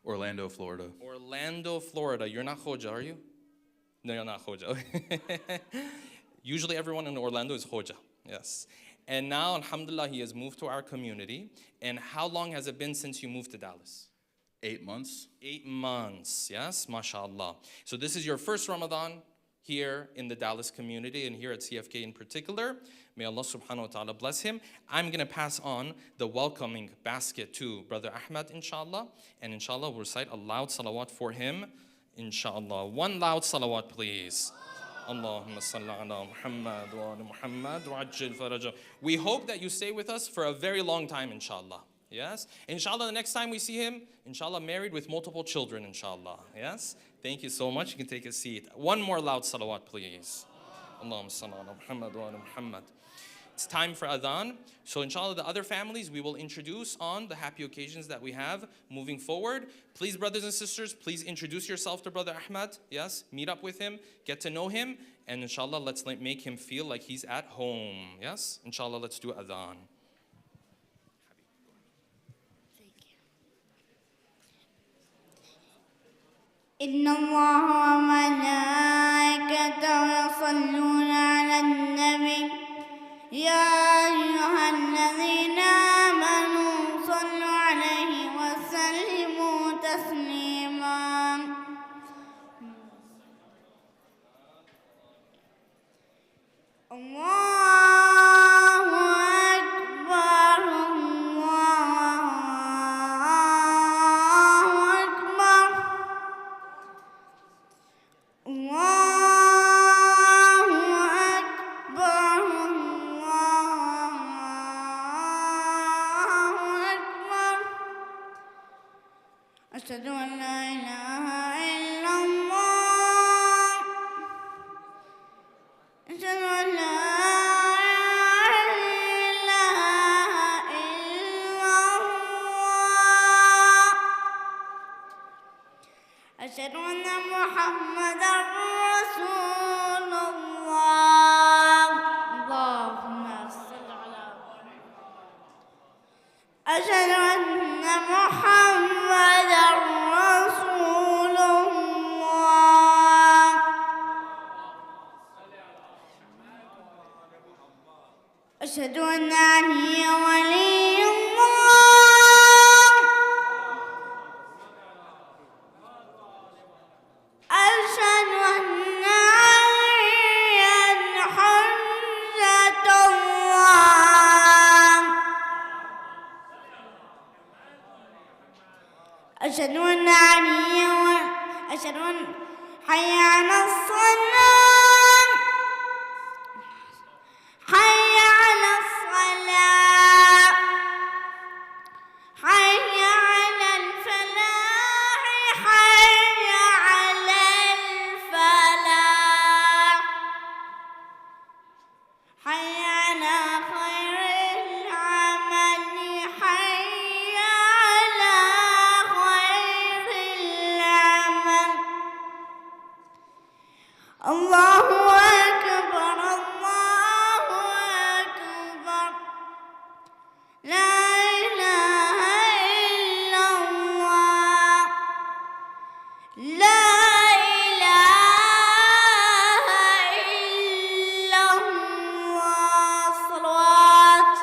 Speaker 5: Orlando, Florida.
Speaker 4: Orlando, Florida. You're not Khoja, are you? No, you're not Khoja. Usually everyone in Orlando is Khoja. Yes. And now, alhamdulillah, he has moved to our community. And how long has it been since you moved to Dallas?
Speaker 5: 8 months.
Speaker 4: 8 months. Yes, mashallah. So this is your first Ramadan here in the Dallas community and here at CFK in particular. May Allah subhanahu wa ta'ala bless him. I'm going to pass on the welcoming basket to Brother Ahmad, inshallah. And inshallah, we'll recite a loud salawat for him, inshallah. One loud salawat, please. Allahumma salli ala Muhammad wa ala Muhammad wa ajil farajah. We hope that you stay with us for a very long time, inshallah. Yes? Inshallah, the next time we see him, inshallah, married with multiple children, inshallah. Yes? Thank you so much. You can take a seat. One more loud salawat, please. Allahumma salli ala Muhammad wa ala Muhammad. It's time for Adan. So inshallah, the other families we will introduce on the happy occasions that we have moving forward. Please, brothers and sisters, please introduce yourself to Brother Ahmad. Yes, meet up with him, get to know him, and inshallah, let's make him feel like he's at home. Yes, inshallah, let's do Adan.
Speaker 6: إن الله وملائكته يصلون على النبي يا أيها الذين آمنوا صلوا عليه وسلموا تسليما الله أكبر الله أشهد أن لا إله إلا الله أشهد أن لا إله إلا الله أشهد أن محمدا رسول الله اللهم صل على محمد أشهد أن محمدا رسول الله أشهد أن علي ولي الله أشهد أن عليا حجة الله أشهد أن عليا أشهد أن حي على الصلاة حي على الصلاة حي على الفلاح حي على الفلاح حي على خير العمل حي على خير العمل الله أكبر الله أكبر لا إله إلا الله لا إله إلا الله صلوات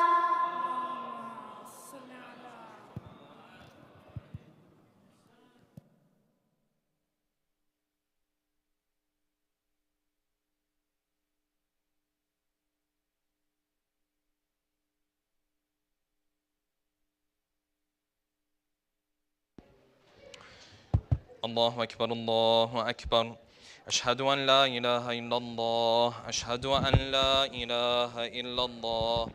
Speaker 4: الله أكبر الله أكبر أشهد أن لا إله إلا الله أشهد أن لا إله إلا الله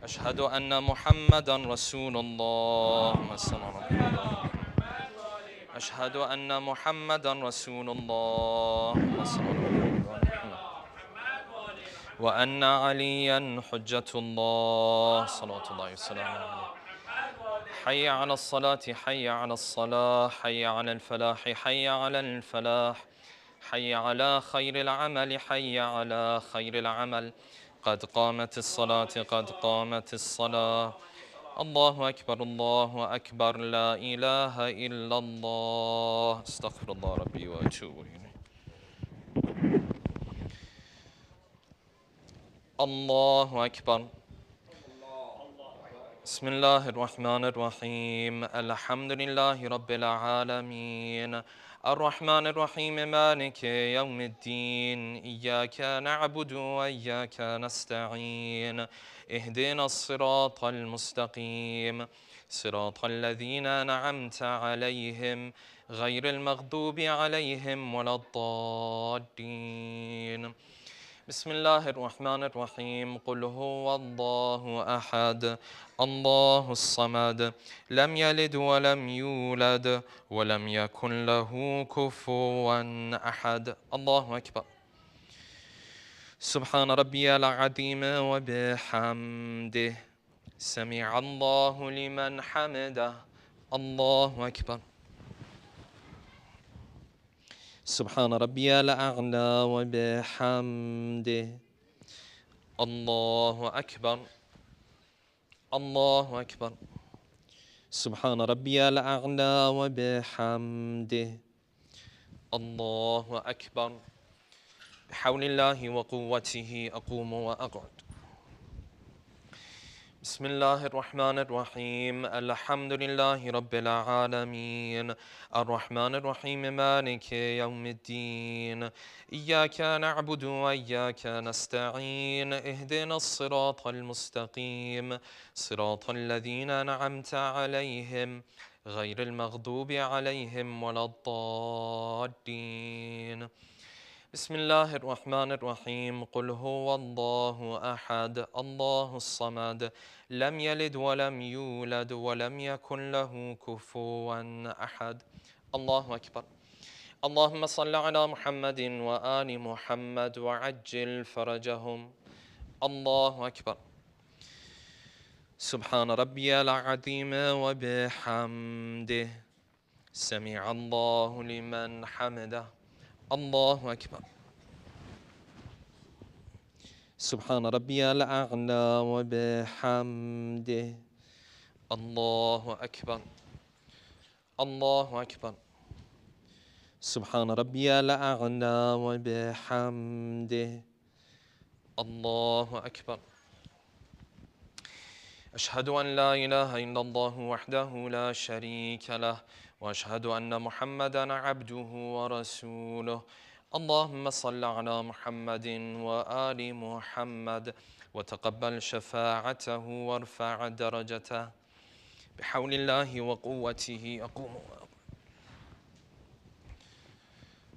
Speaker 4: أشهد أن محمدا رسول الله أشهد أن محمدا رسول الله وأن عليا حجة الله صلوات الله وسلامه عليه حي على الصلاة حي على الصلاة حي على الفلاح حي على الفلاح حي على خير العمل حي على خير العمل قد قامت الصلاة قد قامت الصلاة الله أكبر الله أكبر لا إله إلا الله استغفر الله ربي وأتوب إليه الله أكبر بسم الله الرحمن الرحيم الحمد لله رب العالمين الرحمن الرحيم مالك يوم الدين إياك نعبد وإياك نستعين اهدنا الصراط المستقيم صراط الذين أنعمت عليهم غير المغضوب عليهم ولا الضالين بسم الله الرحمن الرحيم قل هو الله أحد الله الصمد لم يلد ولم يولد ولم يكن له كفوا أحد الله أكبر سبحان ربي العظيم وبحمده سمع الله لمن حمده الله أكبر سبحان ربي الأعلى وبحمده الله أكبر الله أكبر سبحان ربي الأعلى وبحمده الله أكبر بحول الله وقوته أقوم وأقعد بسم الله الرحمن الرحيم الحمد لله رب العالمين الرحمن الرحيم مالك يوم الدين إياك نعبد وإياك نستعين اهدنا الصراط المستقيم صراط الذين أنعمت عليهم غير المغضوب عليهم ولا الضالين
Speaker 7: بسم الله الرحمن الرحيم قل هو الله أحد الله الصمد لم يلد ولم يولد ولم يكن له كفوا أحد الله أكبر اللهم صل على محمد وآل محمد وعجل فرجهم الله أكبر سبحان ربي العظيم وبحمده سمع الله لمن حمده الله أكبر سبحان ربي الأعلى وبحمده الله أكبر الله أكبر سبحان ربي الأعلى وبحمده الله أكبر أشهد أن لا إله إلا الله وحده لا شريك له وأشهد أن محمدا عبده ورسوله اللهم صل على محمد وآل محمد وتقبل شفاعته وارفع درجته بحول الله وقوته أقوم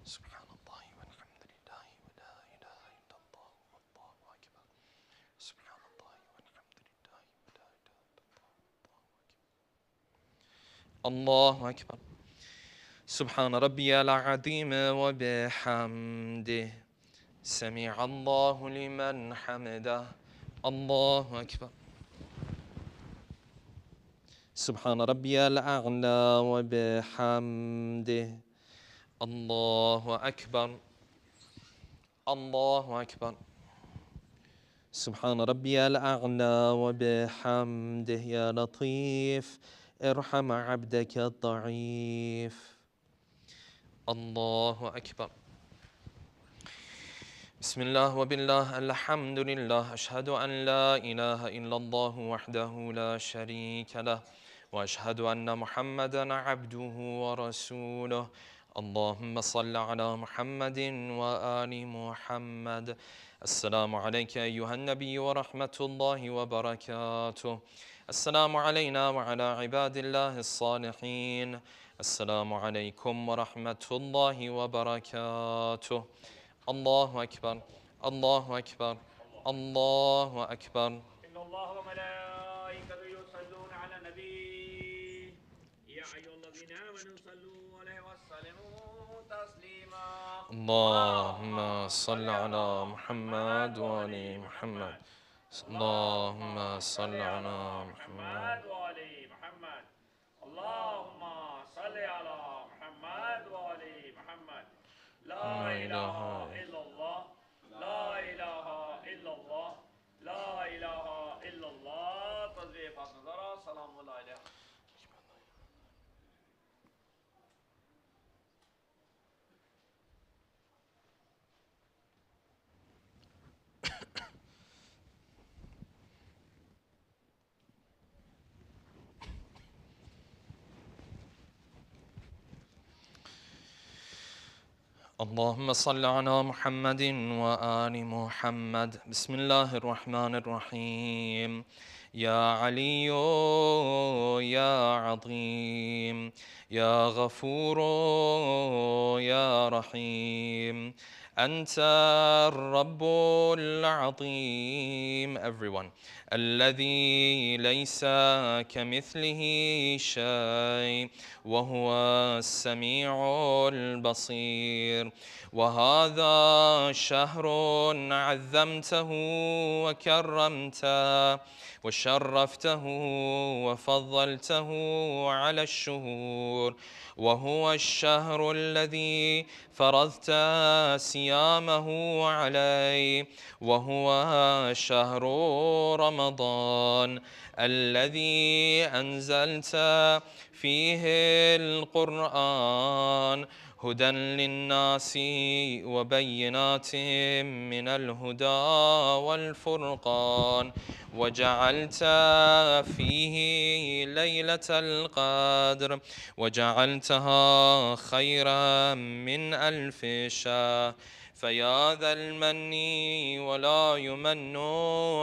Speaker 7: سبحان الله والحمد لله ولا إله إلا الله والله أكبر سبحان الله والحمد لله ولا إله إلا الله الله أكبر سبحان ربي العظيم وبحمده سمع الله لمن حمده الله أكبر سبحان ربي الأعلى وبحمده الله أكبر الله أكبر سبحان ربي الأعلى وبحمده يا لطيف ارحم عبدك الضعيف الله أكبر بسم الله وبالله الحمد لله أشهد أن لا إله إلا الله وحده لا شريك له وأشهد أن محمدا عبده ورسوله اللهم صل على محمد وآل محمد السلام عليك أيها النبي ورحمة الله وبركاته السلام علينا وعلى عباد الله الصالحين السلام عليكم ورحمة الله وبركاته الله أكبر الله أكبر الله أكبر
Speaker 8: إن الله وملائكته يصلون على النبي يا أيها الذين آمنوا صلوا عليه وسلموا تسليما
Speaker 7: اللهم صل على محمد وآل محمد اللهم صل على محمد
Speaker 8: وآل محمد اللهم صل على محمد وآل محمد لا إله إلا الله لا إله إلا الله لا إله إلا الله تسبيح فاصل سلام الله عليه
Speaker 7: اللهم صل على محمد وآل محمد بسم الله الرحمن الرحيم يا علي يا عظيم يا غفور يا رحيم أنت الرب العظيم everyone الذي ليس كمثله شيء وهو السميع البصير وهذا شهر عظمته وكرمته وشرفته وفضلته على الشهور وهو الشهر الذي فرضت صيامه عليه وهو شهر رمضان الذي أنزلت فيه القرآن هدى للناس وبينات من الهدى والفرقان وجعلت فيه ليلة القدر وجعلتها خيرا من 1000 شهر فيا ذا المن ولا يمن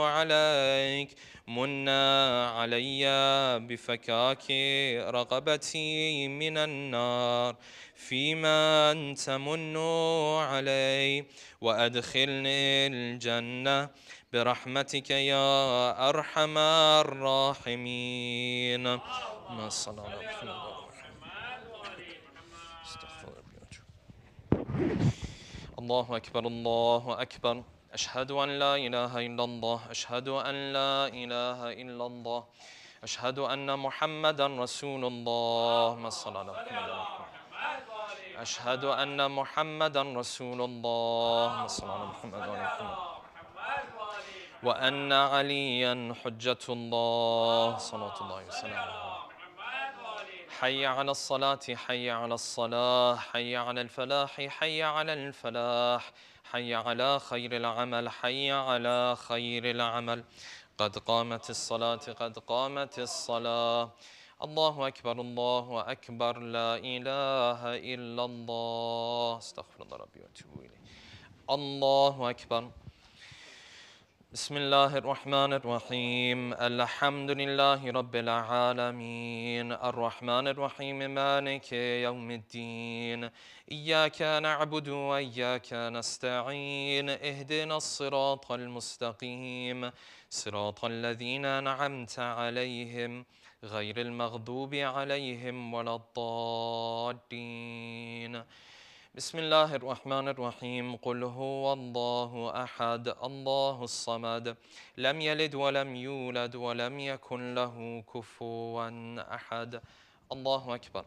Speaker 7: عليك من علي بفكاك رقبتي من النار فيما تمن علي وأدخلني الجنة برحمتك يا أرحم الراحمين. ما صلى على محمد استغفر ربي وأتوب. الله أكبر الله أكبر. أشهد أن لا إله إلا الله أشهد أن لا إله إلا الله أشهد أن محمدا رسول الله. ما صلى على محمد أشهد أن محمدا رسول الله. ما صلى على محمد وأن عليا حجة الله صلوات الله وسلامه. حي على الصلاة حي على الصلاة حي على الفلاح حي على الفلاح حي على خير العمل حي على خير العمل. قد قامت الصلاة قد قامت الصلاة. الله أكبر الله أكبر لا إله إلا الله. استغفر الله ربي وأتوب إليه. الله أكبر. بسم الله الرحمن الرحيم. الحمد لله رب العالمين الرحمن الرحيم مالك يوم الدين إياك نعبد وإياك نستعين اهدنا الصراط المستقيم صراط الذين أنعمت عليهم غير المغضوب عليهم ولا الضالين. بسم الله الرحمن الرحيم. قل هو الله أحد الله الصمد لم يلد ولم يولد ولم يكن له كفوا أحد. الله أكبر.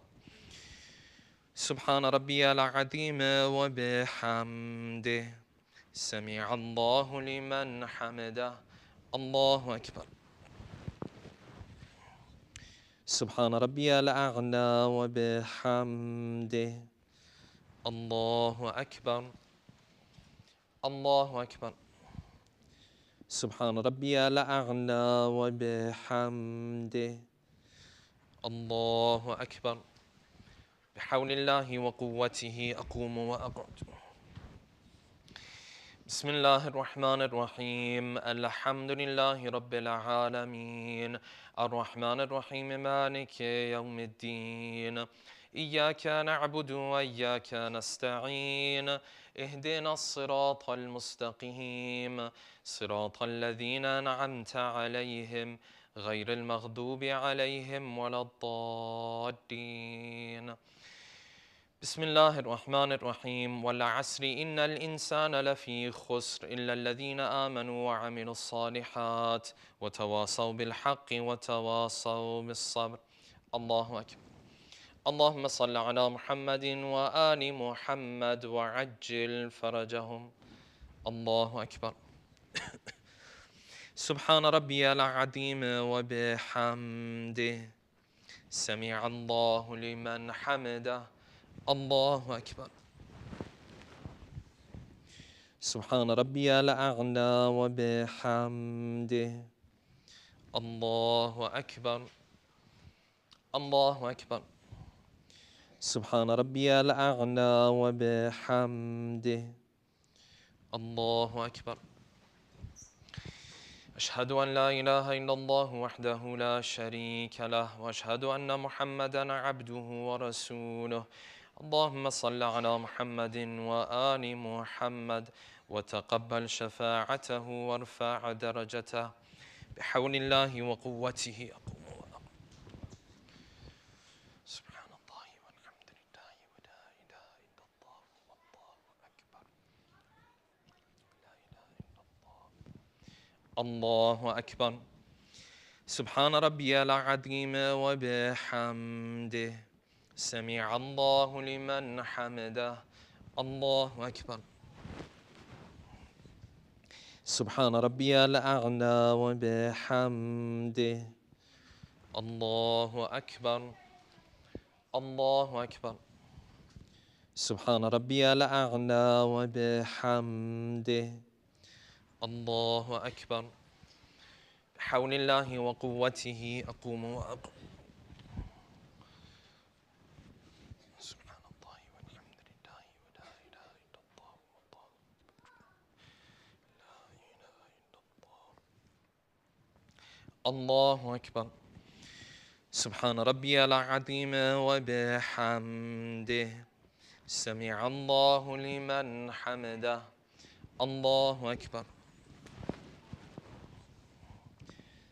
Speaker 7: سبحان ربي العظيم وبحمده سمع الله لمن حمده. الله أكبر. سبحان ربي الأعلى وبحمده. الله أكبر الله أكبر. سبحان ربي الأعلى وبحمده. الله أكبر. بحول الله وقوته أقوم وأقعد. بسم الله الرحمن الرحيم. الحمد لله رب العالمين الرحمن الرحيم مالك يوم الدين إياك نعبد وإياك نستعين اهدنا الصراط المستقيم صراط الذين أنعمت عليهم غير المغضوب عليهم ولا الضالين. بسم الله الرحمن الرحيم. والعصر إن الإنسان لفي خسر إلا الذين آمنوا وعملوا الصالحات وتواصوا بالحق وتواصوا بالصبر. الله أكبر. اللهم صل على محمد وآل محمد وعجل فرجهم. الله أكبر. سبحان ربي العظيم وبحمده سمع الله لمن حمده. الله أكبر. سبحان ربي الأعلى وبحمده. الله أكبر الله أكبر. سبحان ربي الأعلى وبحمده. الله أكبر. أشهد أن لا إله إلا الله وحده لا شريك له وأشهد أن محمدا عبده ورسوله. اللهم صل على محمد وآل محمد وتقبل شفاعته وارفع درجته بحول الله وقوته أقوم وأقوم. سبحان الله والحمد لله ولا إله إلا الله والله أكبر. لا إله إلا الله. الله أكبر. سبحان ربي العظيم وبحمده سمع الله لمن حمده. الله أكبر. سبحان ربي الأعلى وبحمده. الله أكبر الله أكبر. سبحان ربي الأعلى وبحمده. الله أكبر. بحول الله وقوته أقوم وأقوم. سبحان الله والحمد لله ولا إله إلا الله والله أكبر. لا إله إلا الله. الله أكبر. سبحان ربي العظيم وبحمده سمع الله لمن حمده. الله أكبر.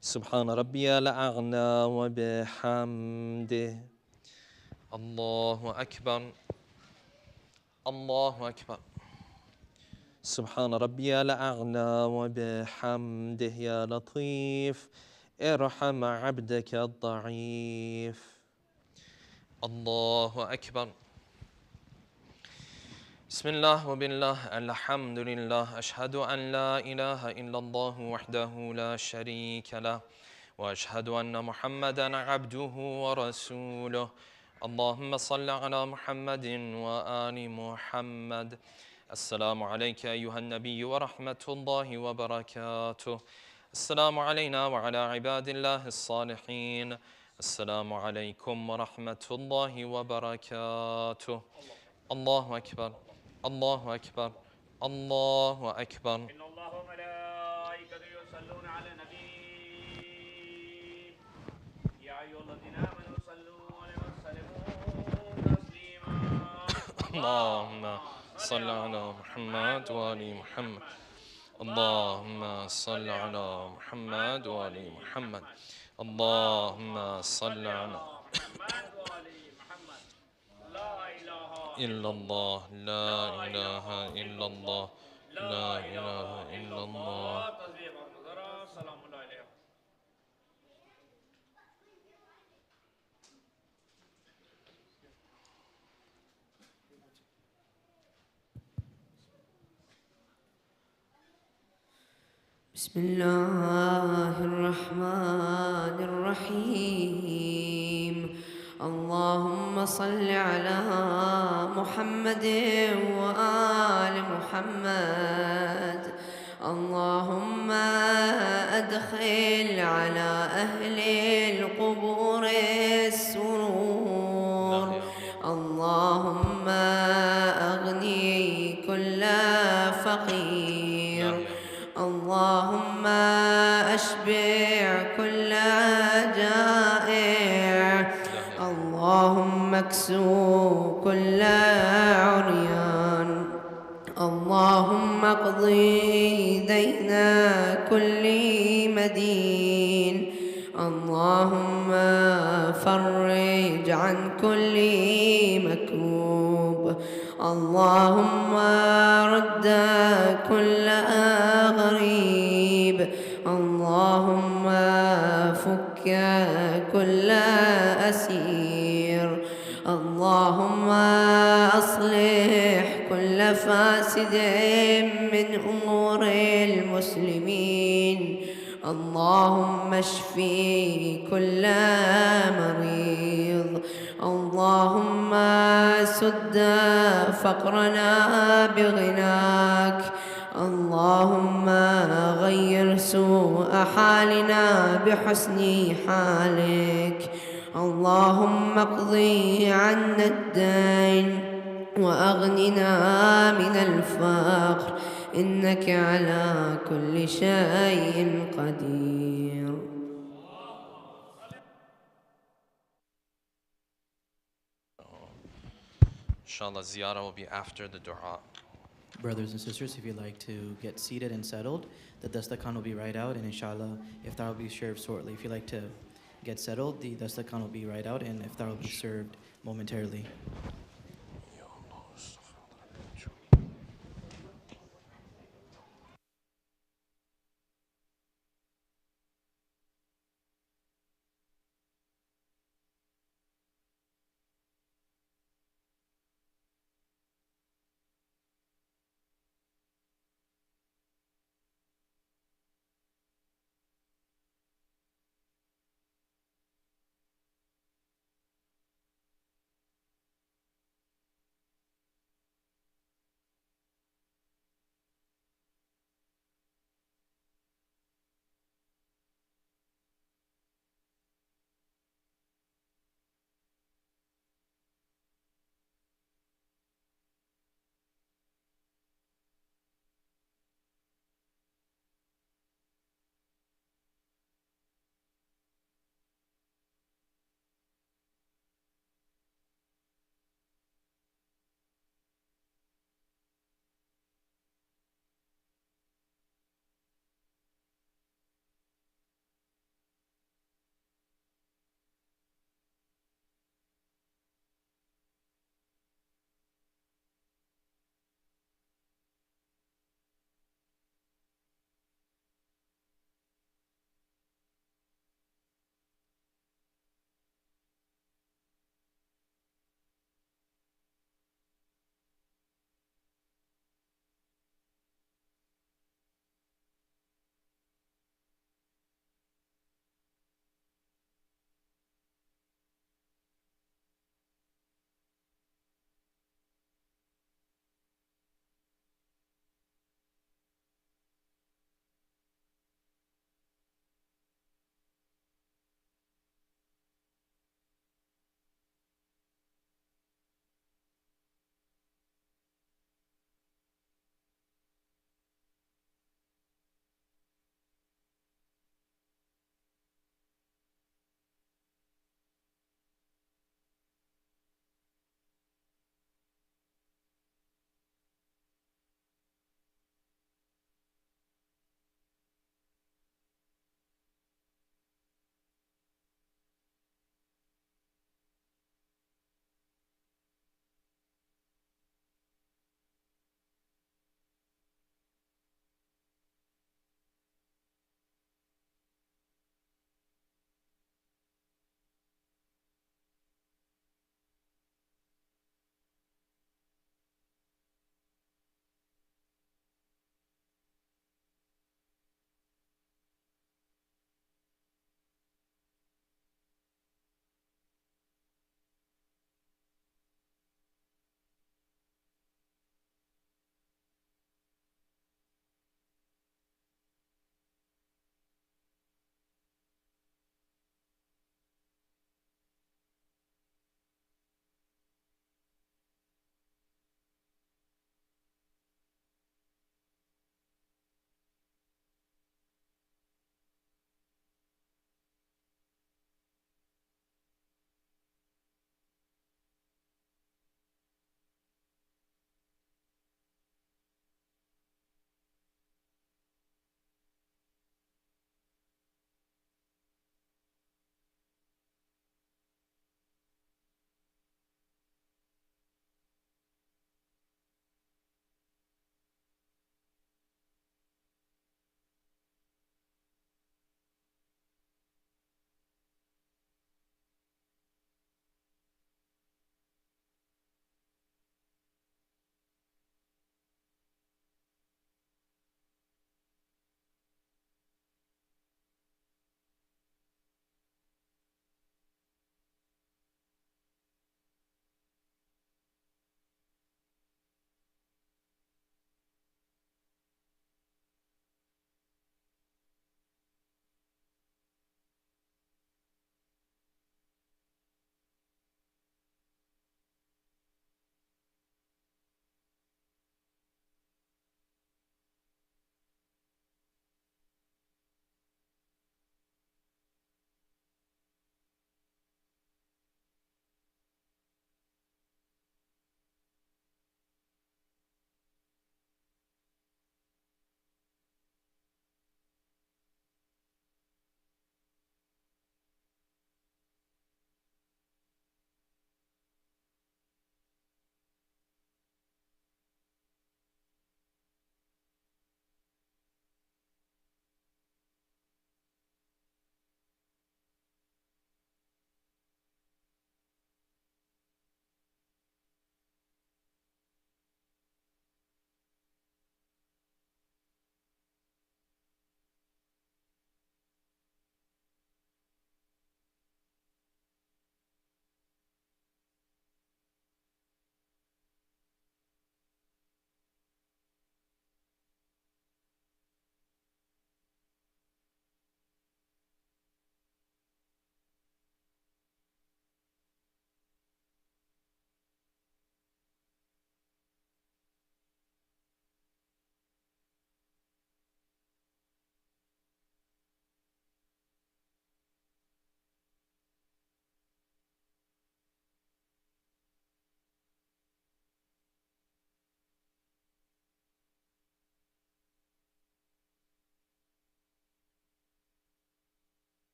Speaker 7: سبحان ربي الأعلى وبحمده. الله أكبر. الله أكبر. سبحان ربي الأعلى وبحمده. يا لطيف ارحم عبدك الضعيف. الله أكبر. بسم الله وبالله الحمد لله. أشهد أن لا إله إلا الله وحده لا شريك له وأشهد أن محمدا عبده ورسوله. اللهم صل على محمد وآل محمد. السلام عليك أيها النبي ورحمة الله وبركاته. السلام علينا وعلى عباد الله الصالحين. السلام عليكم ورحمة الله وبركاته. الله أكبر. الله أكبر. الله أكبر.
Speaker 8: إن الله وملائكته يصلون على النبي يا أيها الذين آمنوا صلوا عليه وسلموا تسليما.
Speaker 7: اللهم صل على محمد وآل محمد. اللهم صل على محمد وآل محمد. اللهم صل على
Speaker 8: محمد وآل محمد. لا إله
Speaker 7: إلا الله. لا إله إلا الله. لا إله إلا الله.
Speaker 8: تسبيح والنظر سلام الله عليه.
Speaker 9: بسم الله الرحمن الرحيم. اللهم صل على محمد وآل محمد. اللهم أدخل على أهل القبور السرور. اللهم أغني كل فقير. اللهم أشبع كل جائع. اللهم اكسو كل عريان. اللهم اقضي دين كل مدين. اللهم فرج عن كل مكروب. اللهم رد كل غريب. اللهم فك كل أسير. اللهم أصلح كل فاسد من أمور المسلمين. اللهم اشفي كل مريض. اللهم سد فقرنا بغناك. اللهم غير سوء حالنا بحسن حالك. اللهم اقضي عنا الدين وأغننا من الفقر إنك على كل شيء قدير.
Speaker 7: Inshallah, ziyarah will be after the dua.
Speaker 2: Brothers and sisters, if you'd like to get seated and settled, the dastakhan will be right out, and inshallah, iftar will be served shortly. If you'd like to get settled, the dastakhan will be right out, and iftar will be served momentarily.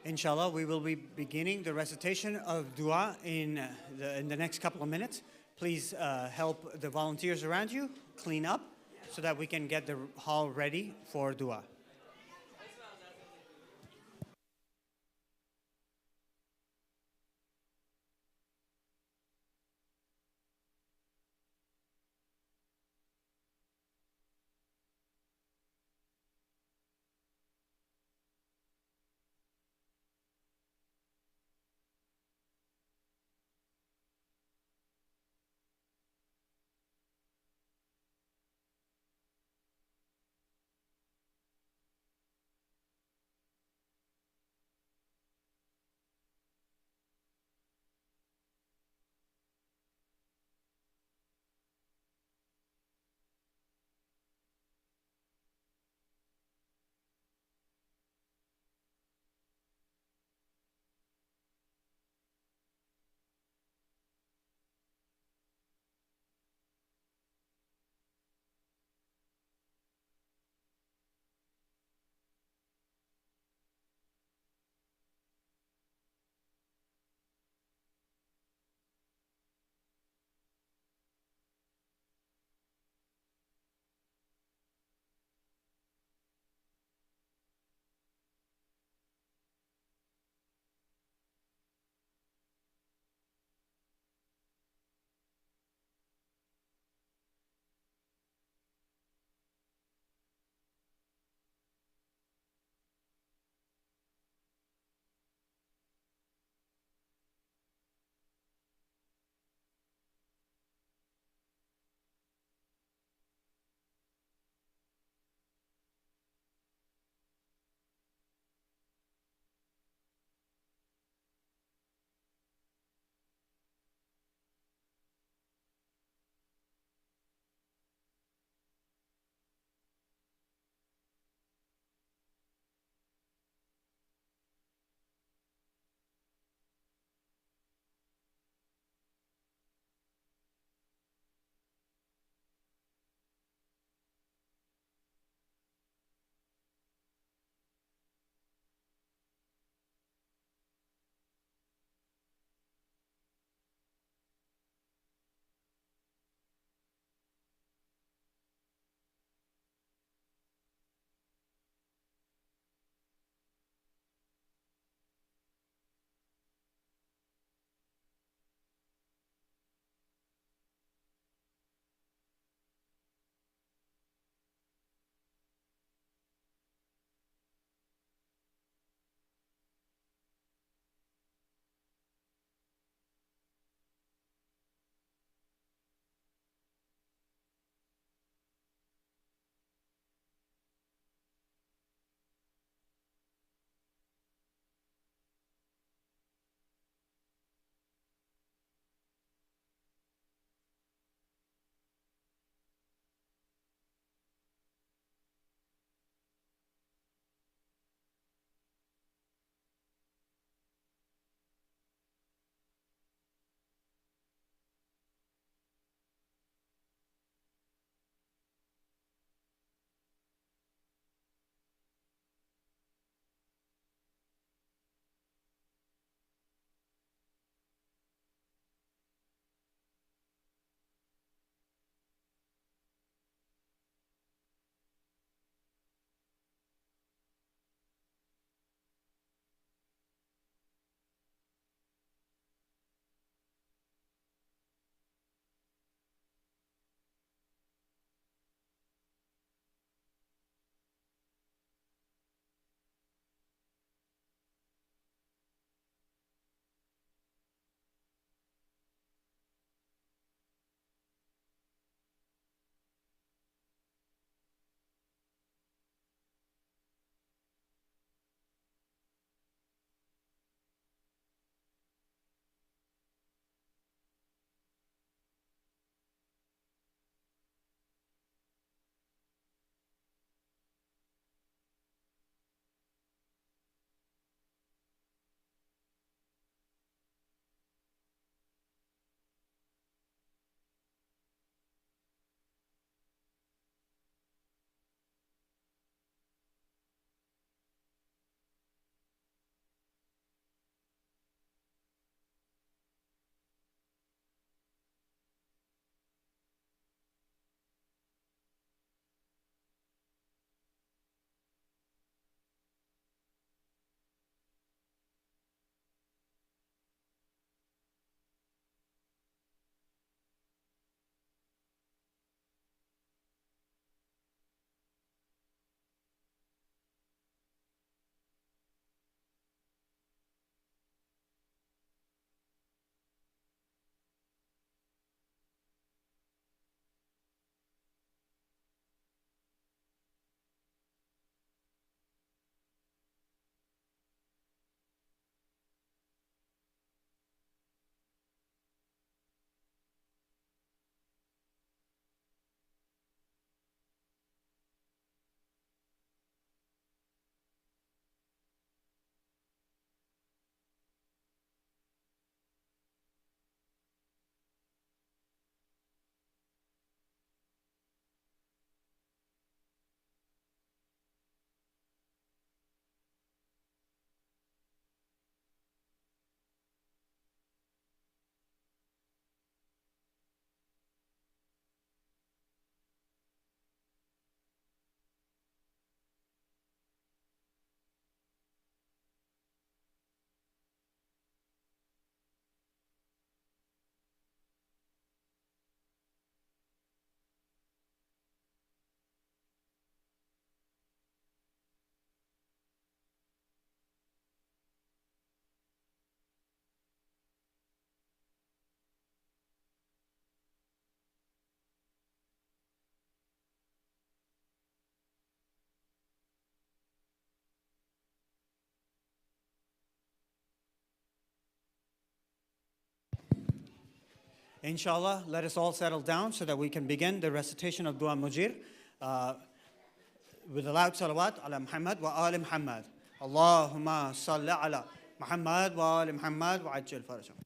Speaker 1: Inshallah, we will be beginning the recitation of dua in the next couple of minutes. Please help the volunteers around you clean up so that we can get the hall ready for dua. Inshallah, let us all settle down so that we can begin the recitation of Dua Mujir with a loud salawat ala Muhammad wa ali Muhammad. Allahumma salli ala Muhammad wa ali Muhammad wa ajjal farajahum.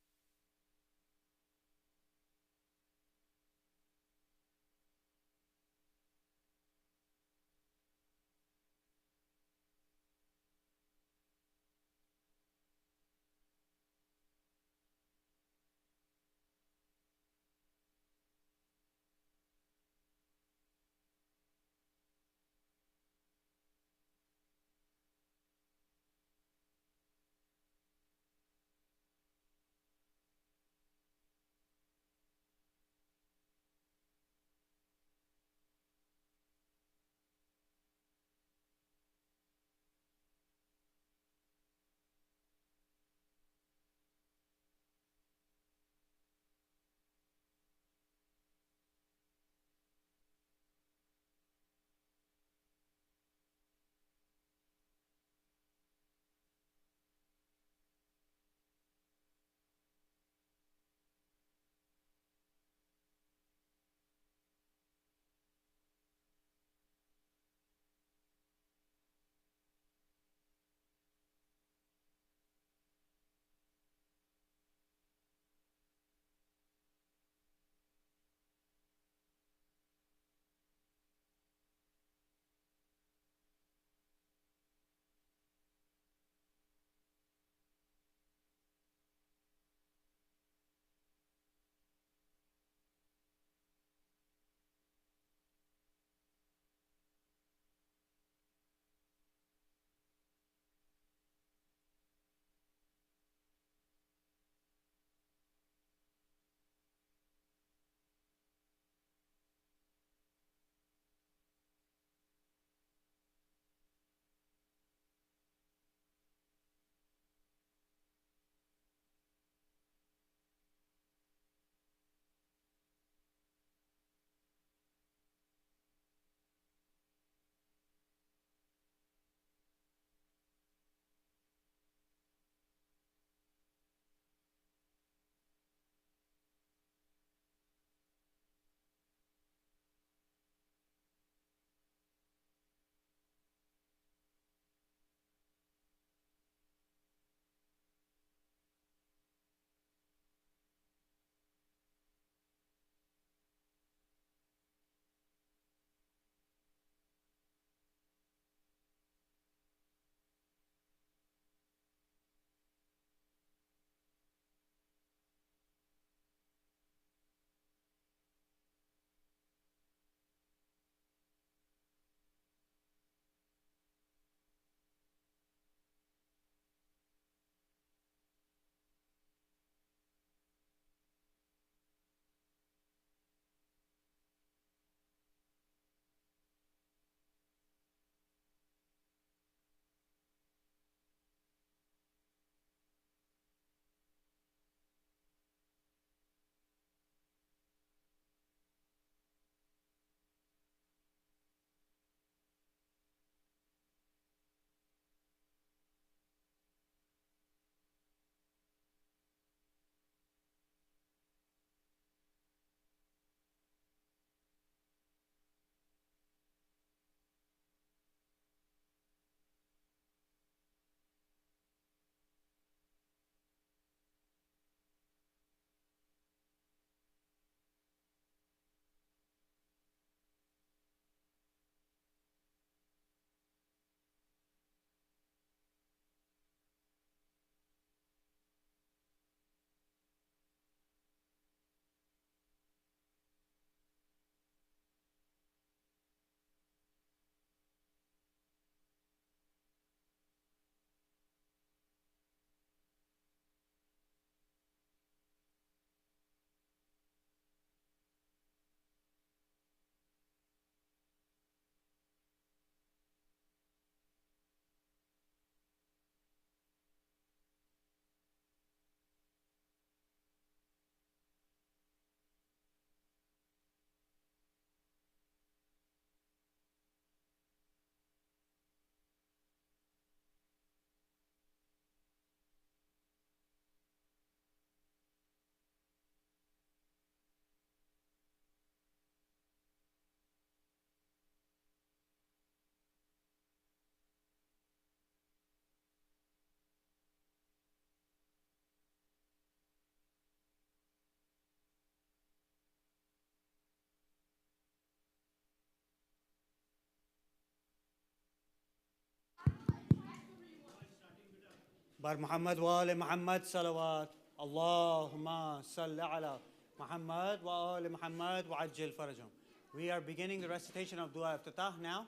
Speaker 1: بار محمد وآل محمد صلوات اللهم صل على محمد وآل محمد وعجل فرجهم. We are beginning the recitation of Dua Iftatah now.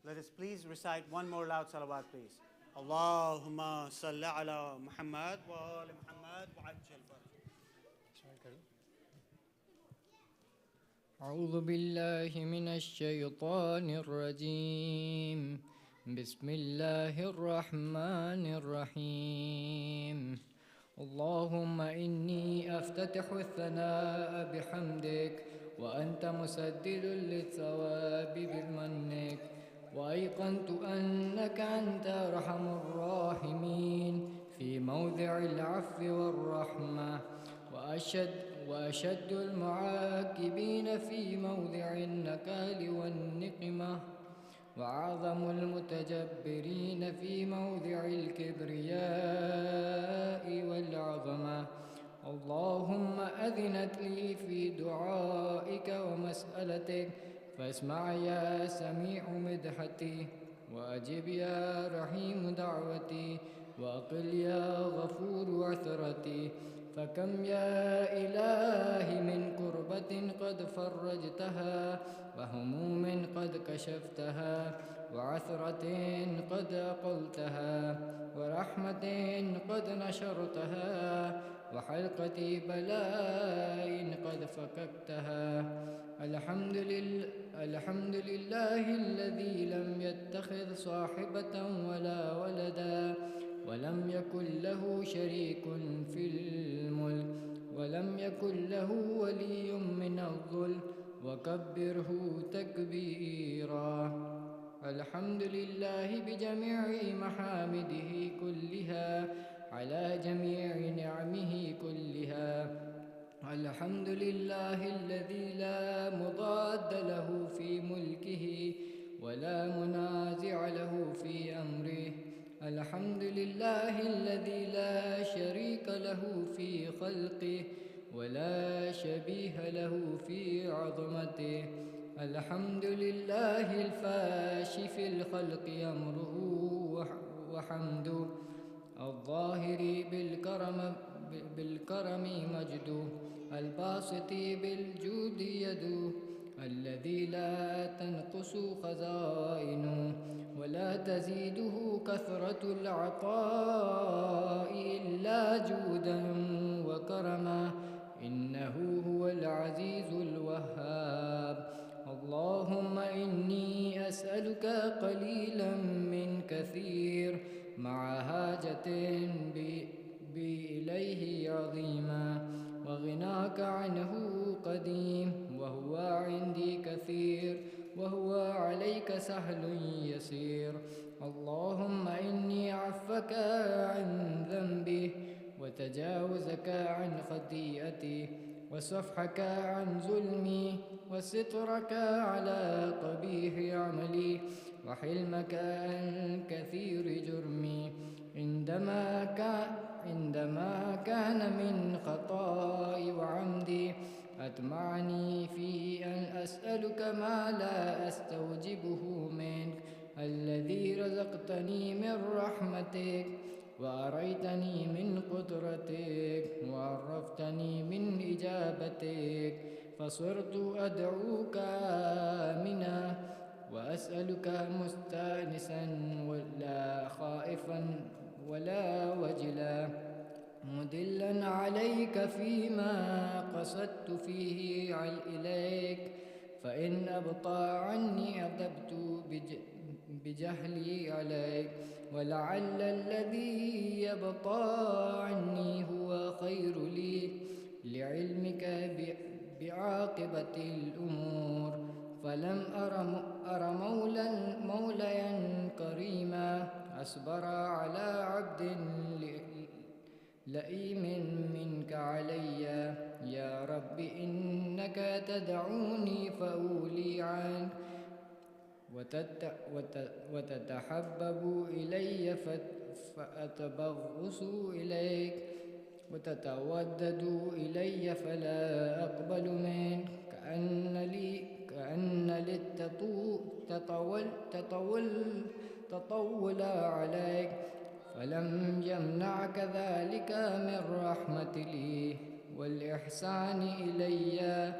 Speaker 1: Let us please recite one more loud salawat, please. اللهم صل على محمد وآل محمد وعجل فرجهم.
Speaker 3: أعوذ بالله من الشيطان الرجيم. بسم الله الرحمن الرحيم. اللهم إني أفتتح الثناء بحمدك وأنت مسدد للثواب بمنك، وأيقنت أنك أنت أرحم الراحمين في موضع العفو والرحمة، وأشد المعاقبين في موضع النكال والنقمة، وأعظم المتجبرين في موضع الكبرياء والعظمة. اللهم أذنت لي في دعائك ومسألتك، فاسمع يا سميع مدحتي، وأجب يا رحيم دعوتي، وأقل يا غفور عثرتي. فكم يا إلهي من كربة قد فرجتها، وهموم قد كشفتها، وعثرة قد أقلتها، ورحمة قد نشرتها، وحلقة بلاء قد فككتها. الحمد لله الذي لم يتخذ صاحبة ولا ولدا، ولم يكن له شريك في الملك، ولم يكن له ولي من الظلم، وكبره تكبيرا. الحمد لله بجميع محامده كلها، على جميع نعمه كلها. الحمد لله الذي لا مضاد له في ملكه، ولا منازع له في أمره. الحمد لله الذي لا شريك له في خلقه، ولا شبيه له في عظمته. الحمد لله الفاشي في الخلق أمره وحمده، الظاهر بالكرم مجده، الباسط بالجود يده، الذي لا تنقص خزائنه، ولا تزيده كثرة العطاء إلا جودا وكرما، إنه هو العزيز الوهاب. اللهم إني أسألك قليلا من كثير، مع حاجة بي إليه عظيما، وغناك عنه قديم، وهو عندي كثير، وهو عليك سهل يسير. اللهم إني عفك عن ذنبي، وتجاوزك عن خطيئتي، وصفحك عن ظلمي، وسترك على قبيح عملي، وحلمك عن كثير جرمي. عندما كان من خطائي وعمدي، أطمعني في أن أسألك ما لا أستوجبه منك، الذي رزقتني من رحمتك، وأريتني من قدرتك، وعرفتني من إجابتك، فصرت أدعوك آمنا، وأسألك مستأنسا ولا خائفا ولا وجلا، مدلا عليك فيما قصدت فيه إليك، فإن أبطأ عني أدبت بجهلي عليك، ولعل الذي يبطأ عني هو خير لي، لعلمك بعاقبة الأمور. فلم أر موليا كريما أصبر على عبد لئيم منك علي. يا رب إنك تدعوني فأولي عنك، وتتحبب إلي فأتبغص إليك، وتتودد إلي فلا أقبل منك. كأن للتطول عليك، فلم يمنعك ذلك من رحمة لي والإحسان إلي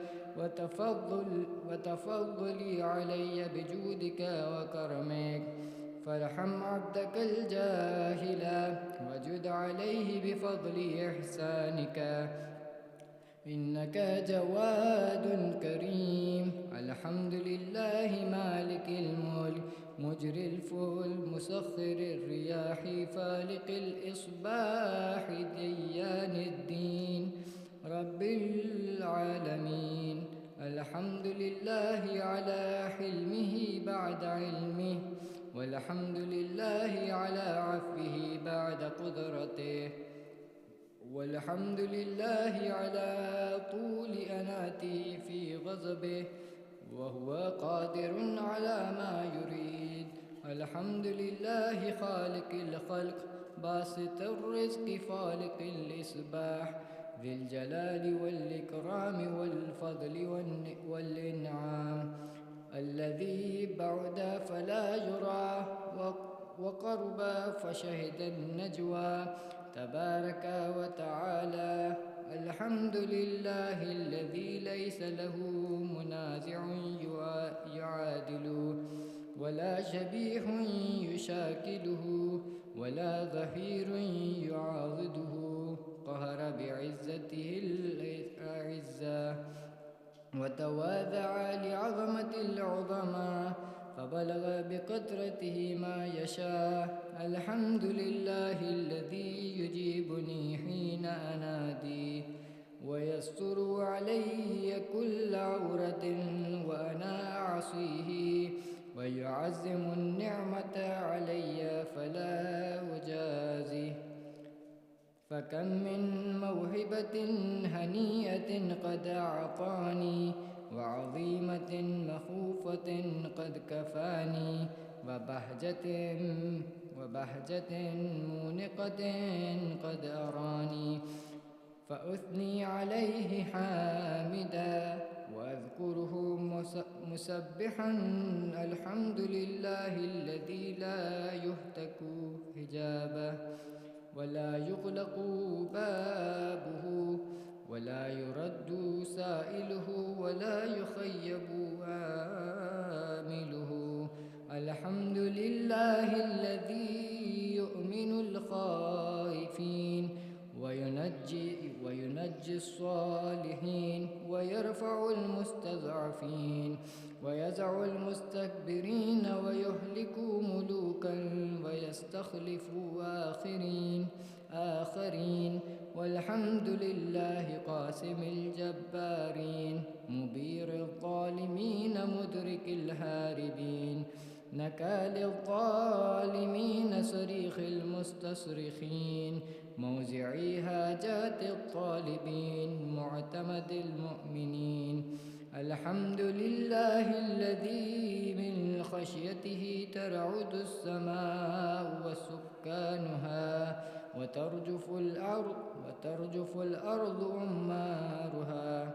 Speaker 3: وتفضلي علي بجودك وكرمك. فارحم عبدك الجاهل وجد عليه بفضل إحسانك، إنك جواد كريم. الحمد لله مالك الملك مجري الفلك مسخر الرياح فالق الإصباح ديان الدين رب العالمين. الحمد لله على حلمه بعد علمه، والحمد لله على عفوه بعد قدرته، والحمد لله على طول أناته في غضبه وهو قادر على ما يريد. الحمد لله خالق الخلق باسط الرزق فالق الإصباح ذي الجلال والإكرام والفضل والإنعام، الذي بعد فلا يرى وقرب فشهد النجوى تبارك وتعالى. الحمد لله الذي ليس له منازع يعادله ولا شبيه يشاكله ولا ظهير يعاضده، قهر بعزته الأعزة وتواضع لعظمة العظماء فبلغ بقدرته ما يشاء. الحمد لله الذي يجيبني حين أنادي ويستر علي كل عورة وأنا أعصيه ويعزم النعمة علي فلا أجازي. فكم من موهبة هنيئة قد أعطاني وعظيمة مخوفة قد كفاني وبهجة مونقة قد أراني، فأثني عليه حامدا وأذكره مسبحا. الحمد لله الذي لا يهتك حجابه ولا يغلق بابه ولا يرد سائله ولا يخيب آمله. الحمد لله الذي يؤمن الخائفين وينجي الصالحين ويرفع المستضعفين ويزع المستكبرين ويهلك ملوكا ويستخلف آخرين. والحمد لله قاسم الجبارين مبير الظالمين مدرك الهاربين نكال الظالمين صريخ المستصرخين موزعي هاجات الطالبين معتمد المؤمنين. الحمد لله الذي من خشيته ترعد السماء وسكانها وترجف الأرض عمارها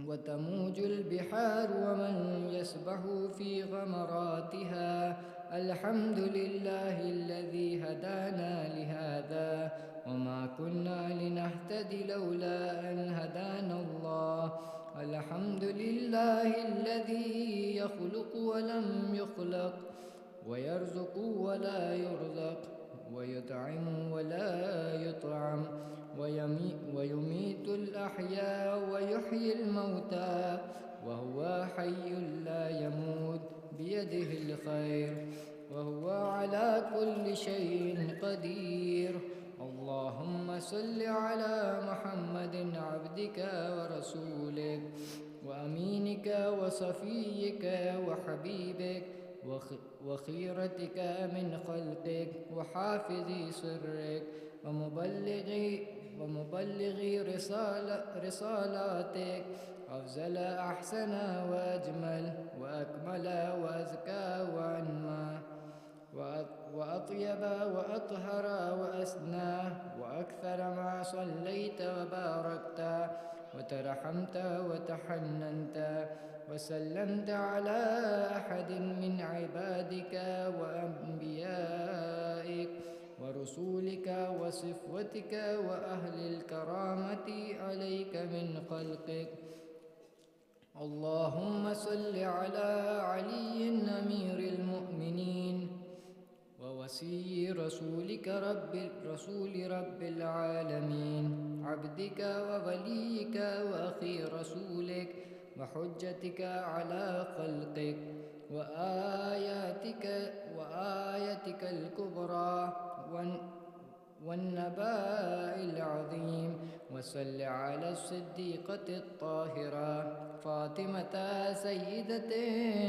Speaker 3: وتموج البحار ومن يسبح في غمراتها. الحمد لله الذي هدانا لهذا وما كنا لنهتدي لولا أن هدانا الله. الحمد لله الذي يخلق ولم يخلق ويرزق ولا يرزق ويطعم ولا يطعم ويميت الأحياء ويحيي الموتى وهو حي لا يموت بيده الخير وهو على كل شيء قدير. اللهم صل على محمد عبدك ورسولك وأمينك وصفيك وحبيبك وخيرتك من خلقك وحافظ سرك ومبلغ رسالاتك أفضل أحسن وأجمل وأكمل وأزكى وأنمى وأطيب وأطهر وأسنى وأكثر ما صليت وباركت وترحمت وتحننت وسلمت على أحد من عبادك وأنبيائك ورسولك وصفوتك وأهل الكرامة عليك من خلقك. اللهم صل على علي أمير المؤمنين ووصي رسول رب العالمين، عبدك ووليك وأخي رسولك وحجتك على خلقك، وآيتك الكبرى والنباء العظيم. وصل على الصديقة الطاهرة فاطمة سيدة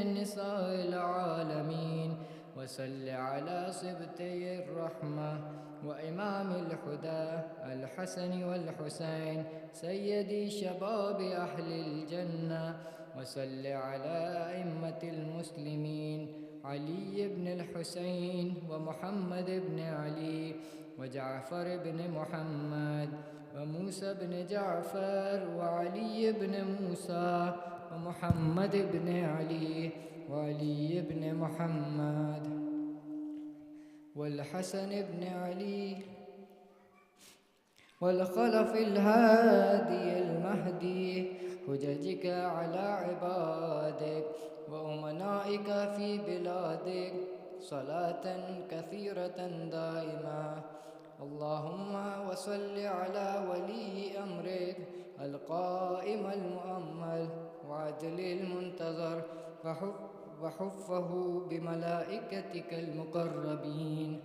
Speaker 3: نساء العالمين. وصل على سبتي الرحمة وإمام الهدى الحسن والحسين سيدي شباب أهل الجنة. وصل على أئمة المسلمين علي بن الحسين ومحمد بن علي وجعفر بن محمد وموسى بن جعفر وعلي بن موسى ومحمد بن علي وعلي بن محمد والحسن بن علي والخلف الهادي المهدي، حججك على عبادك وأمنائك في بلادك صلاة كثيرة دائمة. اللهم وصل على ولي أمرك القائم المؤمل وعدل المنتظر وحفه بملائكتك المقربين،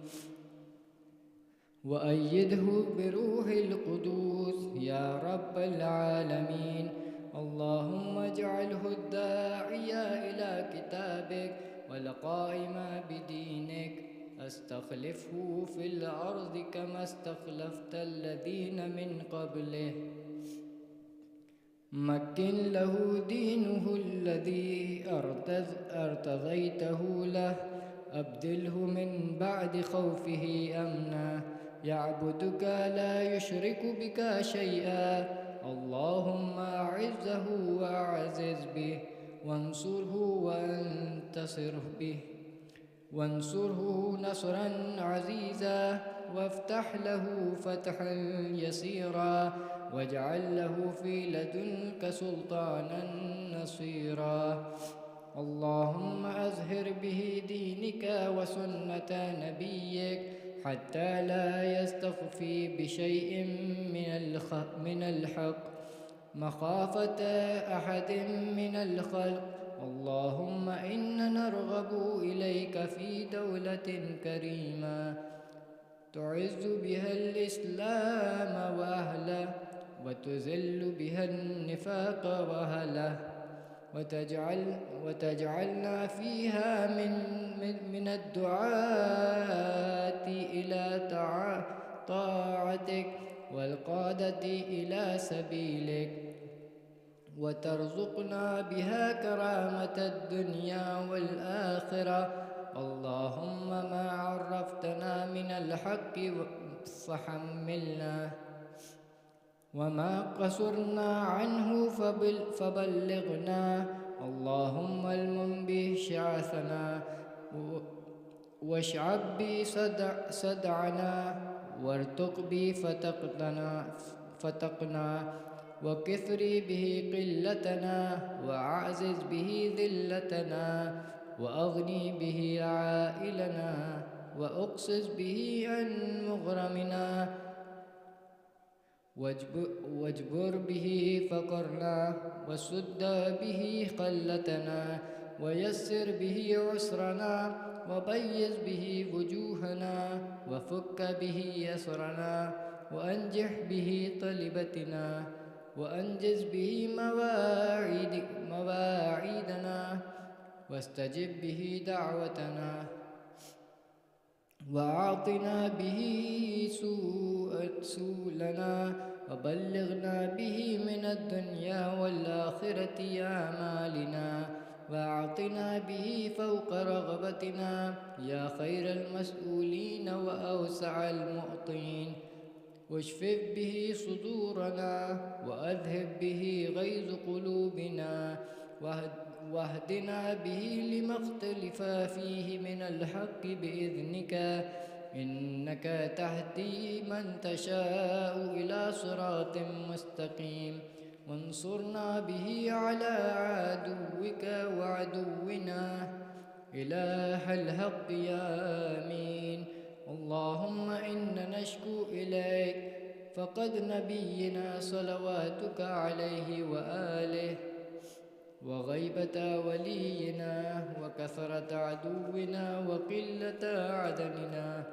Speaker 3: وأيده بروح القدوس يا رب العالمين. اللهم اجعله الداعي إلى كتابك والقائم بدينك، استخلفه في الأرض كما استخلفت الذين من قبله. مكن له دينه الذي ارتضيته له، أبدله من بعد خوفه أمنا، يعبدك لا يشرك بك شيئا. اللهم أعزه وأعزز به، وانصره وانتصر به، وانصره نصرا عزيزا، وافتح له فتحا يسيرا، واجعل له في لدنك سلطانا نصيرا. اللهم أزهر به دينك وسنة نبيك حتى لا يستخفي بشيء من الحق مخافة أحد من الخلق. اللهم إنا نرغب إليك في دولة كريمة تعز بها الإسلام وأهله، وتذل بها النفاق وأهله، وتجعلنا فيها من الدعاة إلى طاعتك والقادة إلى سبيلك، وترزقنا بها كرامة الدنيا والآخرة. اللهم ما عرفتنا من الحق فحملنا، وما قصرنا عنه فبلغنا. اللهم المن به شعثنا، واشعب به صدعنا، وارتق به فتقنا، وكثري به قلتنا، وأعزز به ذلتنا، وأغني به عائلنا، وأقصص به عن مغرمنا، واجبر به فقرنا، وسد به خلتنا، ويسر به عسرنا، وبيض به وجوهنا، وفك به يسرنا، وأنجح به طلبتنا، وأنجز به مواعيدنا، واستجب به دعوتنا، وأعطنا به سؤلنا، وبلغنا به من الدنيا والآخرة أعمالنا، وأعطنا به فوق رغبتنا يا خير المسؤولين وأوسع المعطين. واشفف به صدورنا، وأذهب به غيظ قلوبنا، واهدنا به لما اختلف فيه من الحق بإذنك إنك تهدي من تشاء إلى صراط مستقيم وانصرنا به على عدوك وعدونا إله الحق يا آمين. اللهم إنا نشكو إليك فقد نبينا صلواتك عليه وآله وغيبة ولينا وكثرة عدونا وقلة عدننا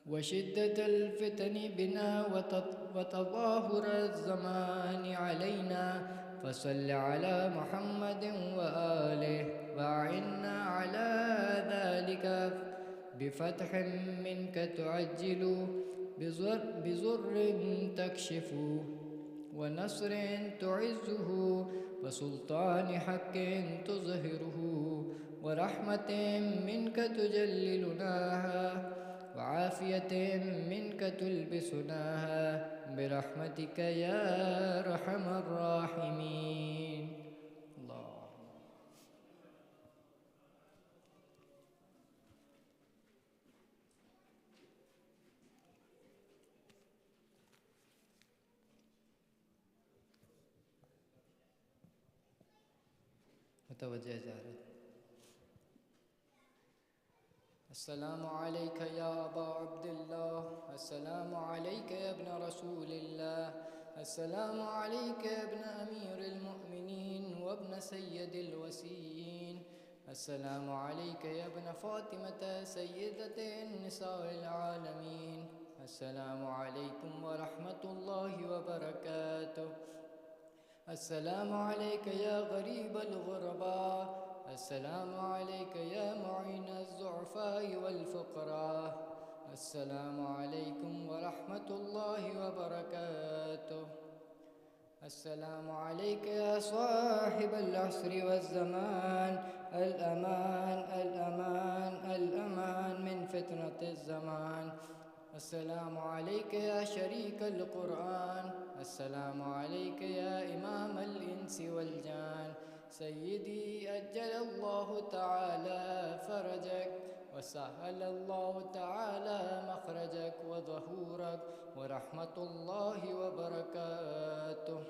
Speaker 3: وشدة الفتن بنا وتظاهر الزمان علينا فصل على محمد وآله وأعنا على ذلك بفتح منك تعجل بزر تكشف ونصر تعزه وسلطان حق تظهره ورحمة منك تجللناها وعافية منك تلبسناها برحمتك يا أرحم الراحمين. الله متوجه جارد. السلام عليك يا أبا عبد الله، السلام عليك يا ابن رسول الله، السلام عليك يا ابن أمير المؤمنين وابن سيد الوسيين، السلام عليك يا ابن فاطمة سيدة النساء العالمين، السلام عليكم ورحمة الله وبركاته. السلام عليك يا غريب الغرباء، السلام عليك يا معين الضعفاء والفقراء، السلام عليكم ورحمة الله وبركاته. السلام عليك يا صاحب العصر والزمان، الأمان الأمان الأمان من فتنة الزمان. السلام عليك يا شريك القرآن، السلام عليك يا إمام الإنس والجان، سيدي أجل الله تعالى فرجك وسهل الله تعالى مخرجك وظهورك ورحمة الله وبركاته.